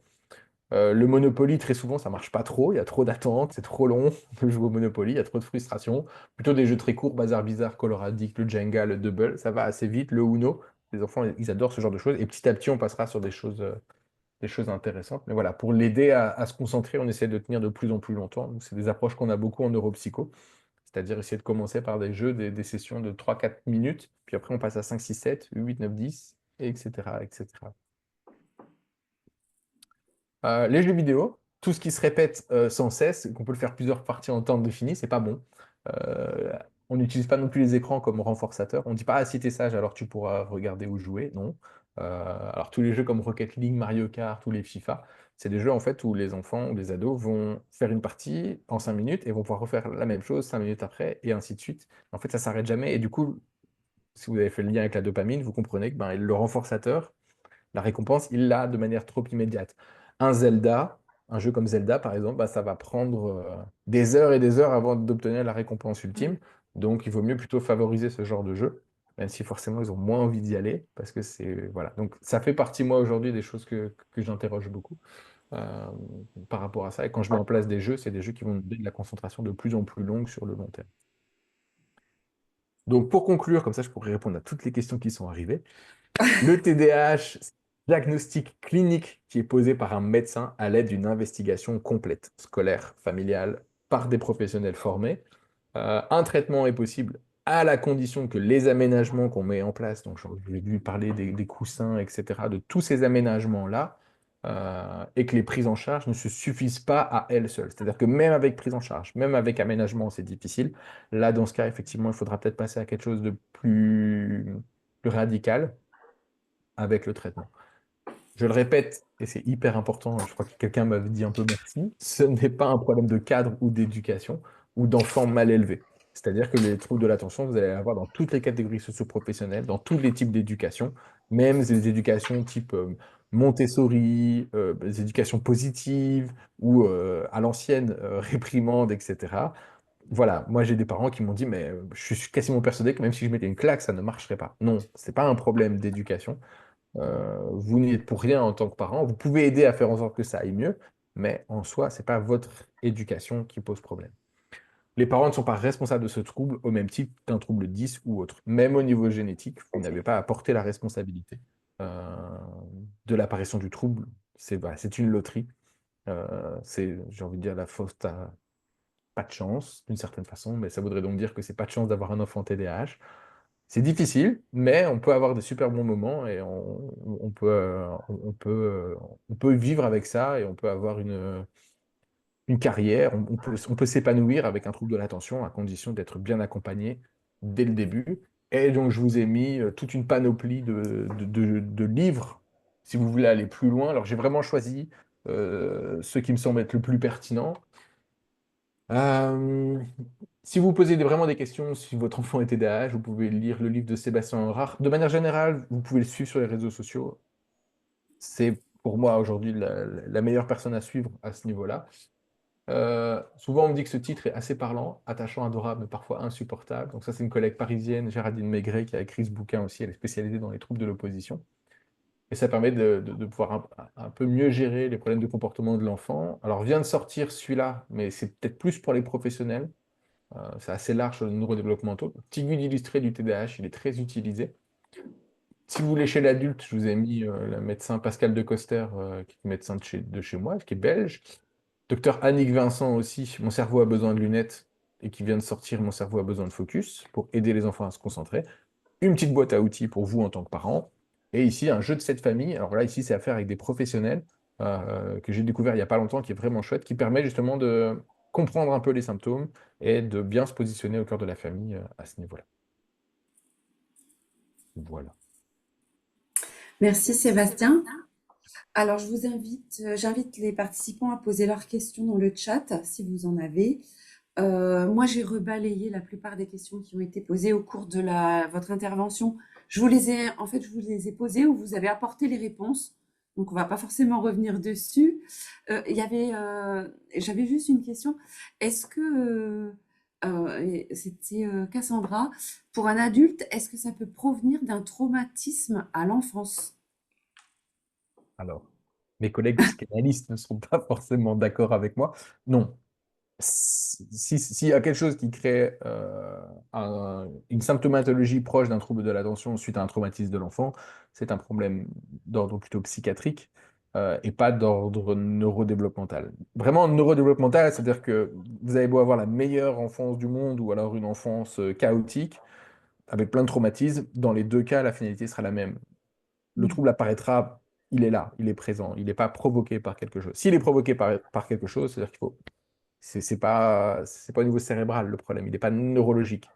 Le Monopoly, très souvent, ça marche pas trop. Il y a trop d'attentes, c'est trop long de jouer au Monopoly, il y a trop de frustration. Plutôt des jeux très courts, Bazar Bizarre, Coloradic, le Jenga, le Double, ça va assez vite. Le Uno, les enfants, ils adorent ce genre de choses. Et petit à petit, on passera sur des choses intéressantes. Mais voilà, pour l'aider à se concentrer, on essaie de tenir de plus en plus longtemps. Donc, c'est des approches qu'on a beaucoup en neuropsycho, c'est-à-dire essayer de commencer par des jeux, des sessions de 3-4 minutes, puis après on passe à 5, 6, 7, 8, 9, 10, et etc., etc. Les jeux vidéo, tout ce qui se répète sans cesse, qu'on peut le faire plusieurs parties en temps défini, c'est pas bon. Euh, on n'utilise pas non plus les écrans comme renforçateur. On ne dit pas, ah, si t'es sage, alors tu pourras regarder ou jouer. Non. Alors tous les jeux comme Rocket League, Mario Kart ou les FIFA, c'est des jeux en fait où les enfants ou les ados vont faire une partie en 5 minutes et vont pouvoir refaire la même chose 5 minutes après et ainsi de suite. En fait, ça s'arrête jamais. Et du coup, si vous avez fait le lien avec la dopamine, vous comprenez que ben, le renforçateur, la récompense, il l'a de manière trop immédiate. Un Zelda, un jeu comme Zelda, par exemple, bah, ça va prendre des heures et des heures avant d'obtenir la récompense ultime. Donc, il vaut mieux plutôt favoriser ce genre de jeu, même si forcément, ils ont moins envie d'y aller, parce que c'est... Voilà. Donc, ça fait partie, moi, aujourd'hui, des choses que j'interroge beaucoup euh, par rapport à ça. Et quand je mets en place des jeux, c'est des jeux qui vont me donner de la concentration de plus en plus longue sur le long terme. Donc, pour conclure, comme ça, je pourrais répondre à toutes les questions qui sont arrivées. Le TDAH, c'est un diagnostic clinique qui est posé par un médecin à l'aide d'une investigation complète, scolaire, familiale, par des professionnels formés. Un traitement est possible à la condition que les aménagements qu'on met en place, donc j'ai dû parler des coussins, etc., de tous ces aménagements-là, et que les prises en charge ne se suffisent pas à elles seules. C'est-à-dire que même avec prise en charge, même avec aménagement, c'est difficile. Là, dans ce cas, effectivement, il faudra peut-être passer à quelque chose de plus radical avec le traitement. Je le répète, et c'est hyper important, je crois que quelqu'un m'avait dit un peu merci, ce n'est pas un problème de cadre ou d'éducation ou d'enfants mal élevés. C'est-à-dire que les troubles de l'attention, vous allez les avoir dans toutes les catégories socio-professionnelles, dans tous les types d'éducation, même les éducations type Montessori, les éducations positives ou à l'ancienne réprimande, etc. Voilà, moi j'ai des parents qui m'ont dit, mais je suis quasiment persuadé que même si je mettais une claque, ça ne marcherait pas. Non, c'est pas un problème d'éducation. Vous n'y êtes pour rien en tant que parent. Vous pouvez aider à faire en sorte que ça aille mieux, mais en soi, ce n'est pas votre éducation qui pose problème. Les parents ne sont pas responsables de ce trouble au même titre qu'un trouble 10 ou autre. Même au niveau génétique, vous n'avez pas à porter la responsabilité de l'apparition du trouble. Voilà, c'est une loterie. J'ai envie de dire, la faute à pas de chance, d'une certaine façon, mais ça voudrait donc dire que c'est pas de chance d'avoir un enfant TDAH. C'est difficile, mais on peut avoir des super bons moments et on peut vivre avec ça et on peut avoir une carrière, on peut s'épanouir avec un trouble de l'attention à condition d'être bien accompagné dès le début. Et donc, je vous ai mis toute une panoplie de livres si vous voulez aller plus loin. Alors, j'ai vraiment choisi ceux qui me semblent être le plus pertinents. Euh, Si vous posez vraiment des questions, si votre enfant est TDAH, vous pouvez lire le livre de Sébastien Horard. De manière générale, vous pouvez le suivre sur les réseaux sociaux. C'est pour moi aujourd'hui la meilleure personne à suivre à ce niveau-là. Souvent, on me dit que ce titre est assez parlant, attachant, adorable, mais parfois insupportable. Donc ça, c'est une collègue parisienne, Géraldine Maigret, qui a écrit ce bouquin aussi. Elle est spécialisée dans les troubles de l'opposition. Et ça permet de pouvoir un peu mieux gérer les problèmes de comportement de l'enfant. Alors, vient de sortir celui-là, mais c'est peut-être plus pour les professionnels. C'est assez large sur le neurodéveloppementaux. Petit guide illustré du TDAH, il est très utilisé. Si vous voulez chez l'adulte, je vous ai mis le médecin Pascal Decoster, qui est médecin de chez moi, qui est belge. Docteur Annick Vincent aussi, Mon cerveau a besoin de lunettes, et qui vient de sortir Mon cerveau a besoin de focus, pour aider les enfants à se concentrer. Une petite boîte à outils pour vous en tant que parent. Et ici, un jeu de cette famille. Alors là, ici, c'est à faire avec des professionnels que j'ai découvert il n'y a pas longtemps, qui est vraiment chouette, qui permet justement de comprendre un peu les symptômes et de bien se positionner au cœur de la famille à ce niveau-là. Voilà. Merci Sébastien. Alors, j'invite les participants à poser leurs questions dans le chat, si vous en avez. Moi, j'ai rebalayé la plupart des questions qui ont été posées au cours de votre intervention. Je vous les ai posées ou vous avez apporté les réponses. Donc, on va pas forcément revenir dessus. J'avais juste une question. Est-ce que, c'était Cassandra, pour un adulte, est-ce que ça peut provenir d'un traumatisme à l'enfance? Alors, mes collègues psychanalystes ne seront pas forcément d'accord avec moi. Non. S'il y a quelque chose qui crée une symptomatologie proche d'un trouble de l'attention suite à un traumatisme de l'enfant, c'est un problème d'ordre plutôt psychiatrique et pas d'ordre neurodéveloppemental. Vraiment neurodéveloppemental, c'est-à-dire que vous avez beau avoir la meilleure enfance du monde ou alors une enfance chaotique avec plein de traumatismes, dans les deux cas, la finalité sera la même. Le trouble apparaîtra, il est là, il est présent, il n'est pas provoqué par quelque chose. S'il est provoqué par quelque chose, c'est-à-dire qu'il faut c'est pas au niveau cérébral le problème, il n'est pas neurologique,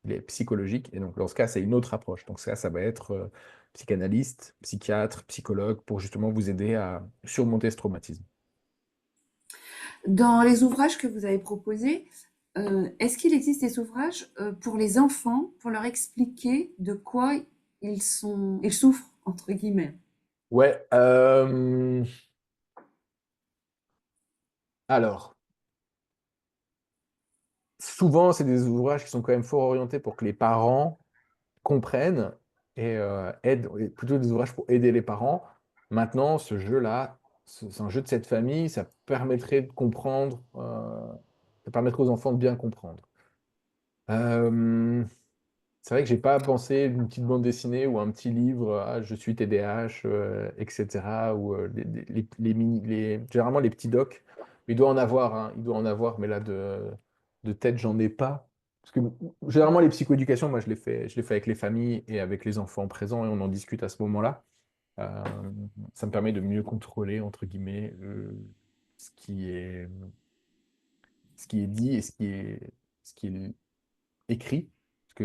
il est psychologique. Et donc, dans ce cas, c'est une autre approche. Donc, ça va être psychanalyste, psychiatre, psychologue pour justement vous aider à surmonter ce traumatisme. Dans les ouvrages que vous avez proposés, est-ce qu'il existe des ouvrages pour les enfants, pour leur expliquer de quoi ils souffrent, entre guillemets? Ouais. Alors, souvent, c'est des ouvrages qui sont quand même fort orientés pour que les parents comprennent et aident, et plutôt des ouvrages pour aider les parents. Maintenant, ce jeu-là, c'est un jeu de cette famille, ça permettrait de comprendre, ça permettrait aux enfants de bien comprendre. Euh, c'est vrai que j'ai pas pensé une petite bande dessinée ou un petit livre, ah, je suis TDAH, etc. Ou généralement les petits docs. Il doit en avoir, hein, il doit en avoir, mais là de tête, j'en ai pas. Parce que généralement les psychoéducations, moi je les fais avec les familles et avec les enfants présents et on en discute à ce moment-là. Euh, Ça me permet de mieux contrôler, entre guillemets, ce qui est, ce qui est dit et ce qui est écrit. Parce que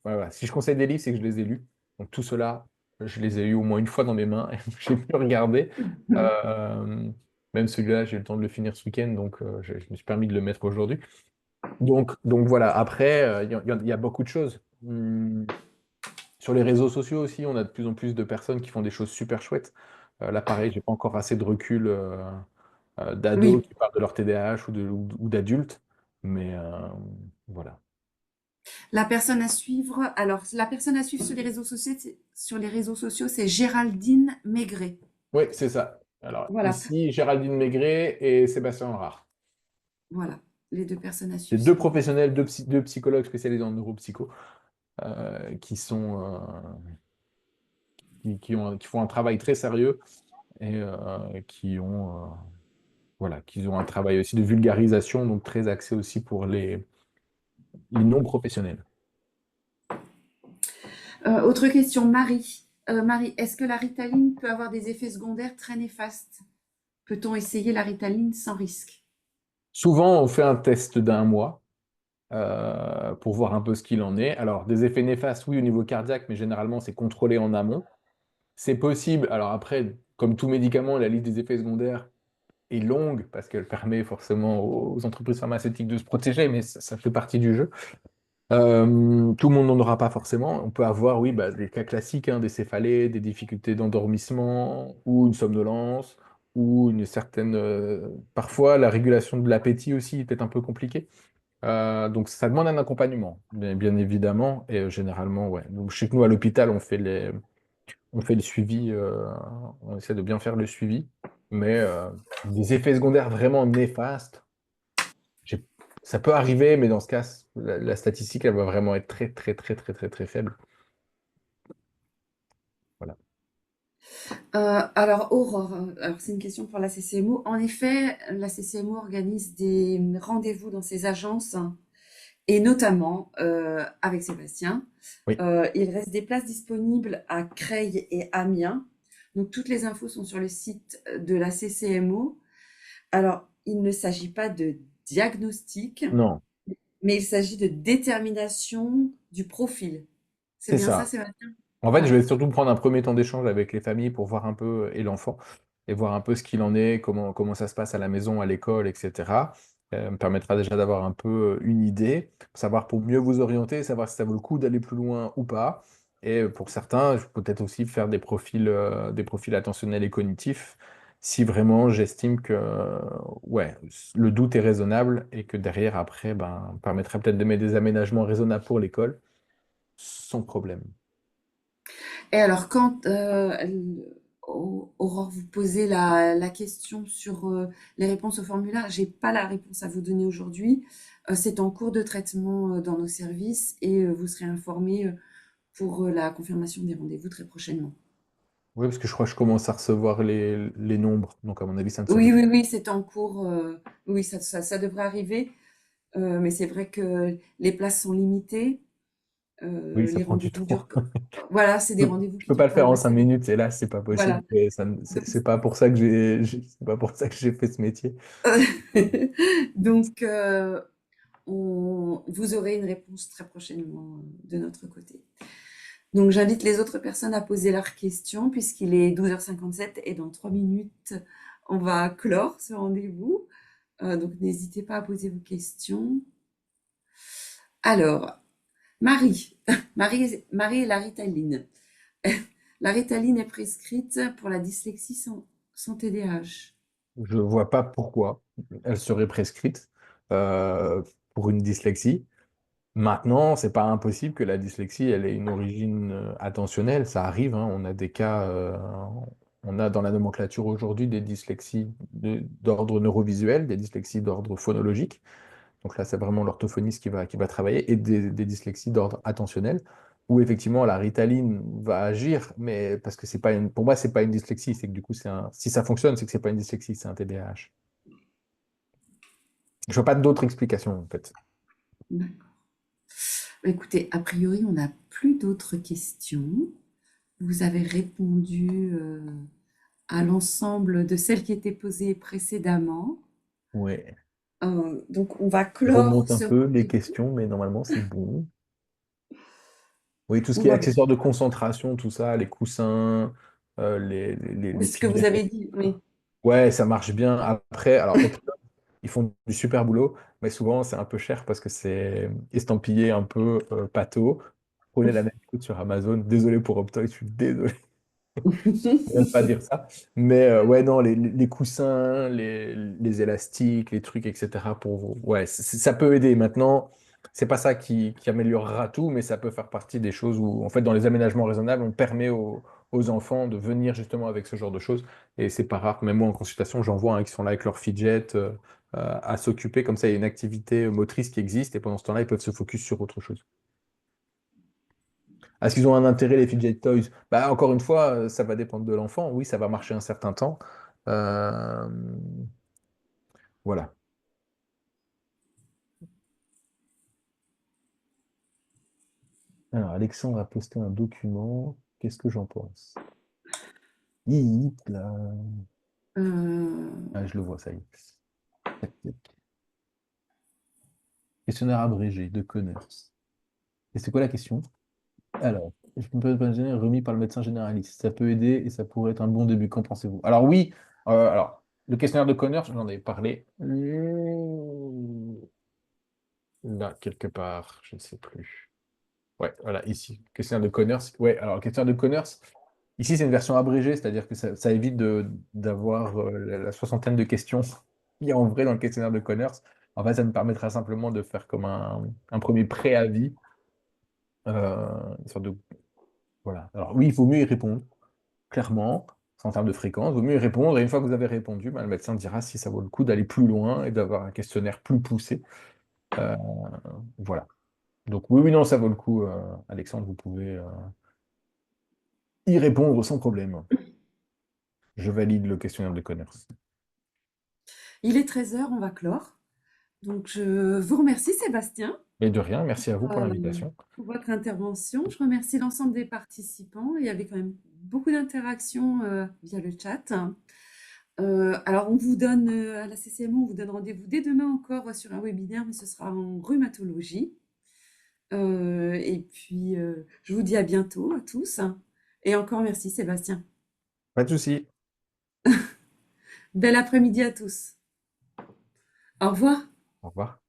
voilà, si je conseille des livres, c'est que je les ai lus. Donc tout cela, je les ai eus au moins une fois dans mes mains et j'ai pu regarder. Euh, Même celui-là, j'ai eu le temps de le finir ce week-end, donc je me suis permis de le mettre aujourd'hui. Donc voilà, après, il y a beaucoup de choses. Sur les réseaux sociaux aussi, on a de plus en plus de personnes qui font des choses super chouettes. Là, pareil, j'ai pas encore assez de recul d'ados Oui, qui parlent de leur TDAH ou d'adultes, mais voilà. la personne à suivre. Alors, la personne à suivre sur les réseaux sociaux, c'est Géraldine Maigret. Oui, c'est ça. Alors, Voilà, ici, Géraldine Maigret et Sébastien Rare. voilà, les deux personnes à C'est suivre deux sur les réseaux. professionnels, deux psychologues spécialisés en neuropsycho qui sont, qui font un travail très sérieux et voilà, qui ont un travail aussi de vulgarisation, donc très axé aussi pour les non-professionnels. Autre question, Marie. Marie, est-ce que la Ritaline peut avoir des effets secondaires très néfastes? Peut-on essayer la Ritaline sans risque? Souvent, on fait un test d'un mois pour voir un peu ce qu'il en est. Alors, des effets néfastes, oui, au niveau cardiaque, mais généralement, c'est contrôlé en amont. C'est possible. Alors après, comme tout médicament, la liste des effets secondaires est longue parce qu'elle permet forcément aux entreprises pharmaceutiques de se protéger, mais ça fait partie du jeu. Tout le monde n'en aura pas forcément. On peut avoir, oui, bah, des cas classiques, hein, des céphalées, des difficultés d'endormissement ou une somnolence ou une certaine... parfois, la régulation de l'appétit aussi est peut-être un peu compliquée. Donc ça demande un accompagnement, bien évidemment, et généralement, ouais. Donc chez nous à l'hôpital, on fait le suivi, on essaie de bien faire le suivi, mais des effets secondaires vraiment néfastes, j'ai- ça peut arriver, mais dans ce cas, la statistique, elle va vraiment être très, très, très, très, très, très faible. Voilà. Alors, Aurore, alors c'est une question pour la CCMO. En effet, la CCMO organise des rendez-vous dans ses agences et notamment avec Sébastien. Oui, Il reste des places disponibles à Creil et Amiens. Donc, toutes les infos sont sur le site de la CCMO. Alors, il ne s'agit pas de diagnostic, non, mais il s'agit de détermination du profil. C'est c'est bien ça, ça. Sébastien? En fait, je Voilà. vais surtout prendre un premier temps d'échange avec les familles pour voir un peu, et l'enfant, et voir un peu ce qu'il en est, comment ça se passe à la maison, à l'école, etc. Me permettra déjà d'avoir un peu une idée, savoir pour mieux vous orienter, savoir si ça vaut le coup d'aller plus loin ou pas. Et pour certains, je peux peut-être aussi faire des profils attentionnels et cognitifs, si vraiment j'estime que ouais, le doute est raisonnable et que derrière, après, ben, permettrait peut-être de mettre des aménagements raisonnables pour l'école, sans problème. Et alors, quand Aurore, vous posez la question sur les réponses au formulaire. J'ai pas la réponse à vous donner aujourd'hui. C'est en cours de traitement dans nos services et vous serez informé pour la confirmation des rendez-vous très prochainement. Oui, parce que je crois que je commence à recevoir les nombres. Donc, à mon avis, ça ne Oui, serait oui, oui, c'est en cours. Oui, ça devrait arriver. Mais c'est vrai que les places sont limitées. Oui, ça Les prend du rendez-vous temps. durent. Voilà, c'est des rendez-vous Je qui peux pas durent le quand faire même en cinq assez longtemps. minutes, et là, c'est pas possible. Voilà. Et Donc, c'est pas pour ça que c'est pas pour ça que j'ai fait ce métier. donc, vous aurez une réponse très prochainement de notre côté. Donc, j'invite les autres personnes à poser leurs questions puisqu'il est 12h57 et dans 3 minutes, on va clore ce rendez-vous. Donc, n'hésitez pas à poser vos questions. Alors, Marie, Marie et la Ritaline. La Ritaline est prescrite pour la dyslexie sans TDAH. Je vois pas pourquoi elle serait prescrite euh, pour une dyslexie. Maintenant, c'est pas impossible que la dyslexie, elle ait une origine attentionnelle. Ça arrive, hein. On a des cas, on a dans la nomenclature aujourd'hui des dyslexies d'ordre neurovisuel, des dyslexies d'ordre phonologique. Donc là, c'est vraiment l'orthophoniste qui va travailler, et des dyslexies d'ordre attentionnel, où effectivement la Ritaline va agir, mais parce que c'est pas une, pour moi, c'est pas une dyslexie, c'est que du coup, si ça fonctionne, c'est que c'est pas une dyslexie, c'est un TDAH. Je vois pas d'autres explications, en fait. D'accord. Écoutez, a priori, on n'a plus d'autres questions. Vous avez répondu à l'ensemble de celles qui étaient posées précédemment. Ouais. Donc, on va Je clore remonte un ce peu les rendez-vous. questions, mais normalement, c'est bon. Oui, tout ce On qui est va bien. accessoires de concentration, tout ça, les coussins, Oui, les ce que vous fidgets. avez dit, oui. Ouais, ça marche bien. Après, alors, ils font du super boulot, mais souvent, c'est un peu cher parce que c'est estampillé un peu pâteau. Prenez la même coûte sur Amazon. Désolé pour Optoy, je suis désolé de ne pas dire ça. Mais ouais, non, les coussins, les élastiques, les trucs, etc. pour vous. Ouais, ça peut aider. Maintenant, c'est pas ça qui améliorera tout, mais ça peut faire partie des choses où, en fait, dans les aménagements raisonnables, on permet aux enfants de venir justement avec ce genre de choses. Et c'est pas rare. Même moi, en consultation, j'en vois, hein, qui sont là avec leur fidget à s'occuper. Comme ça, il y a une activité motrice qui existe, et pendant ce temps-là, ils peuvent se focus sur autre chose. Est-ce qu'ils ont un intérêt, les fidget toys? Bah, encore une fois, ça va dépendre de l'enfant. Oui, ça va marcher un certain temps. Euh, voilà. Alors, Alexandre a posté un document. Qu'est-ce que j'en pense? Là. Euh, Ah, je le vois, ça y est. Tac, tac. Questionnaire abrégé de Connors. Et c'est quoi la question? Alors, je me peux imaginer remis par le médecin généraliste. Ça peut aider et ça pourrait être un bon début. Qu'en pensez-vous? Alors oui, alors le questionnaire de Connors, j'en ai parlé là quelque part, je ne sais plus. Ouais, voilà, ici, questionnaire de Connors. Ouais, alors le questionnaire de Connors, ici c'est une version abrégée, c'est-à-dire que ça évite d'avoir la soixantaine de questions qu'il y a en vrai dans le questionnaire de Connors. En fait, ça nous permettra simplement de faire comme un premier préavis, une sorte de. Voilà. Alors oui, il vaut mieux y répondre, clairement, en termes de fréquence, il vaut mieux y répondre, et une fois que vous avez répondu, bah, le médecin dira si ça vaut le coup d'aller plus loin et d'avoir un questionnaire plus poussé. Euh, voilà. Donc oui, oui, non, ça vaut le coup, Alexandre, vous pouvez y répondre sans problème. Je valide le questionnaire de Connors. il est 13h, on va clore. Donc, je vous remercie, Sébastien, Et de rien, merci à vous pour l'invitation. pour votre intervention. Je remercie l'ensemble des participants. Il y avait quand même beaucoup d'interactions via le chat. Alors, on vous donne, à la CCMO, on vous donne rendez-vous dès demain encore sur un webinaire, mais ce sera en rhumatologie. Et puis, je vous dis à bientôt à tous. Et encore merci, Sébastien. Pas de souci. Bel après-midi à tous. Au revoir. Au revoir.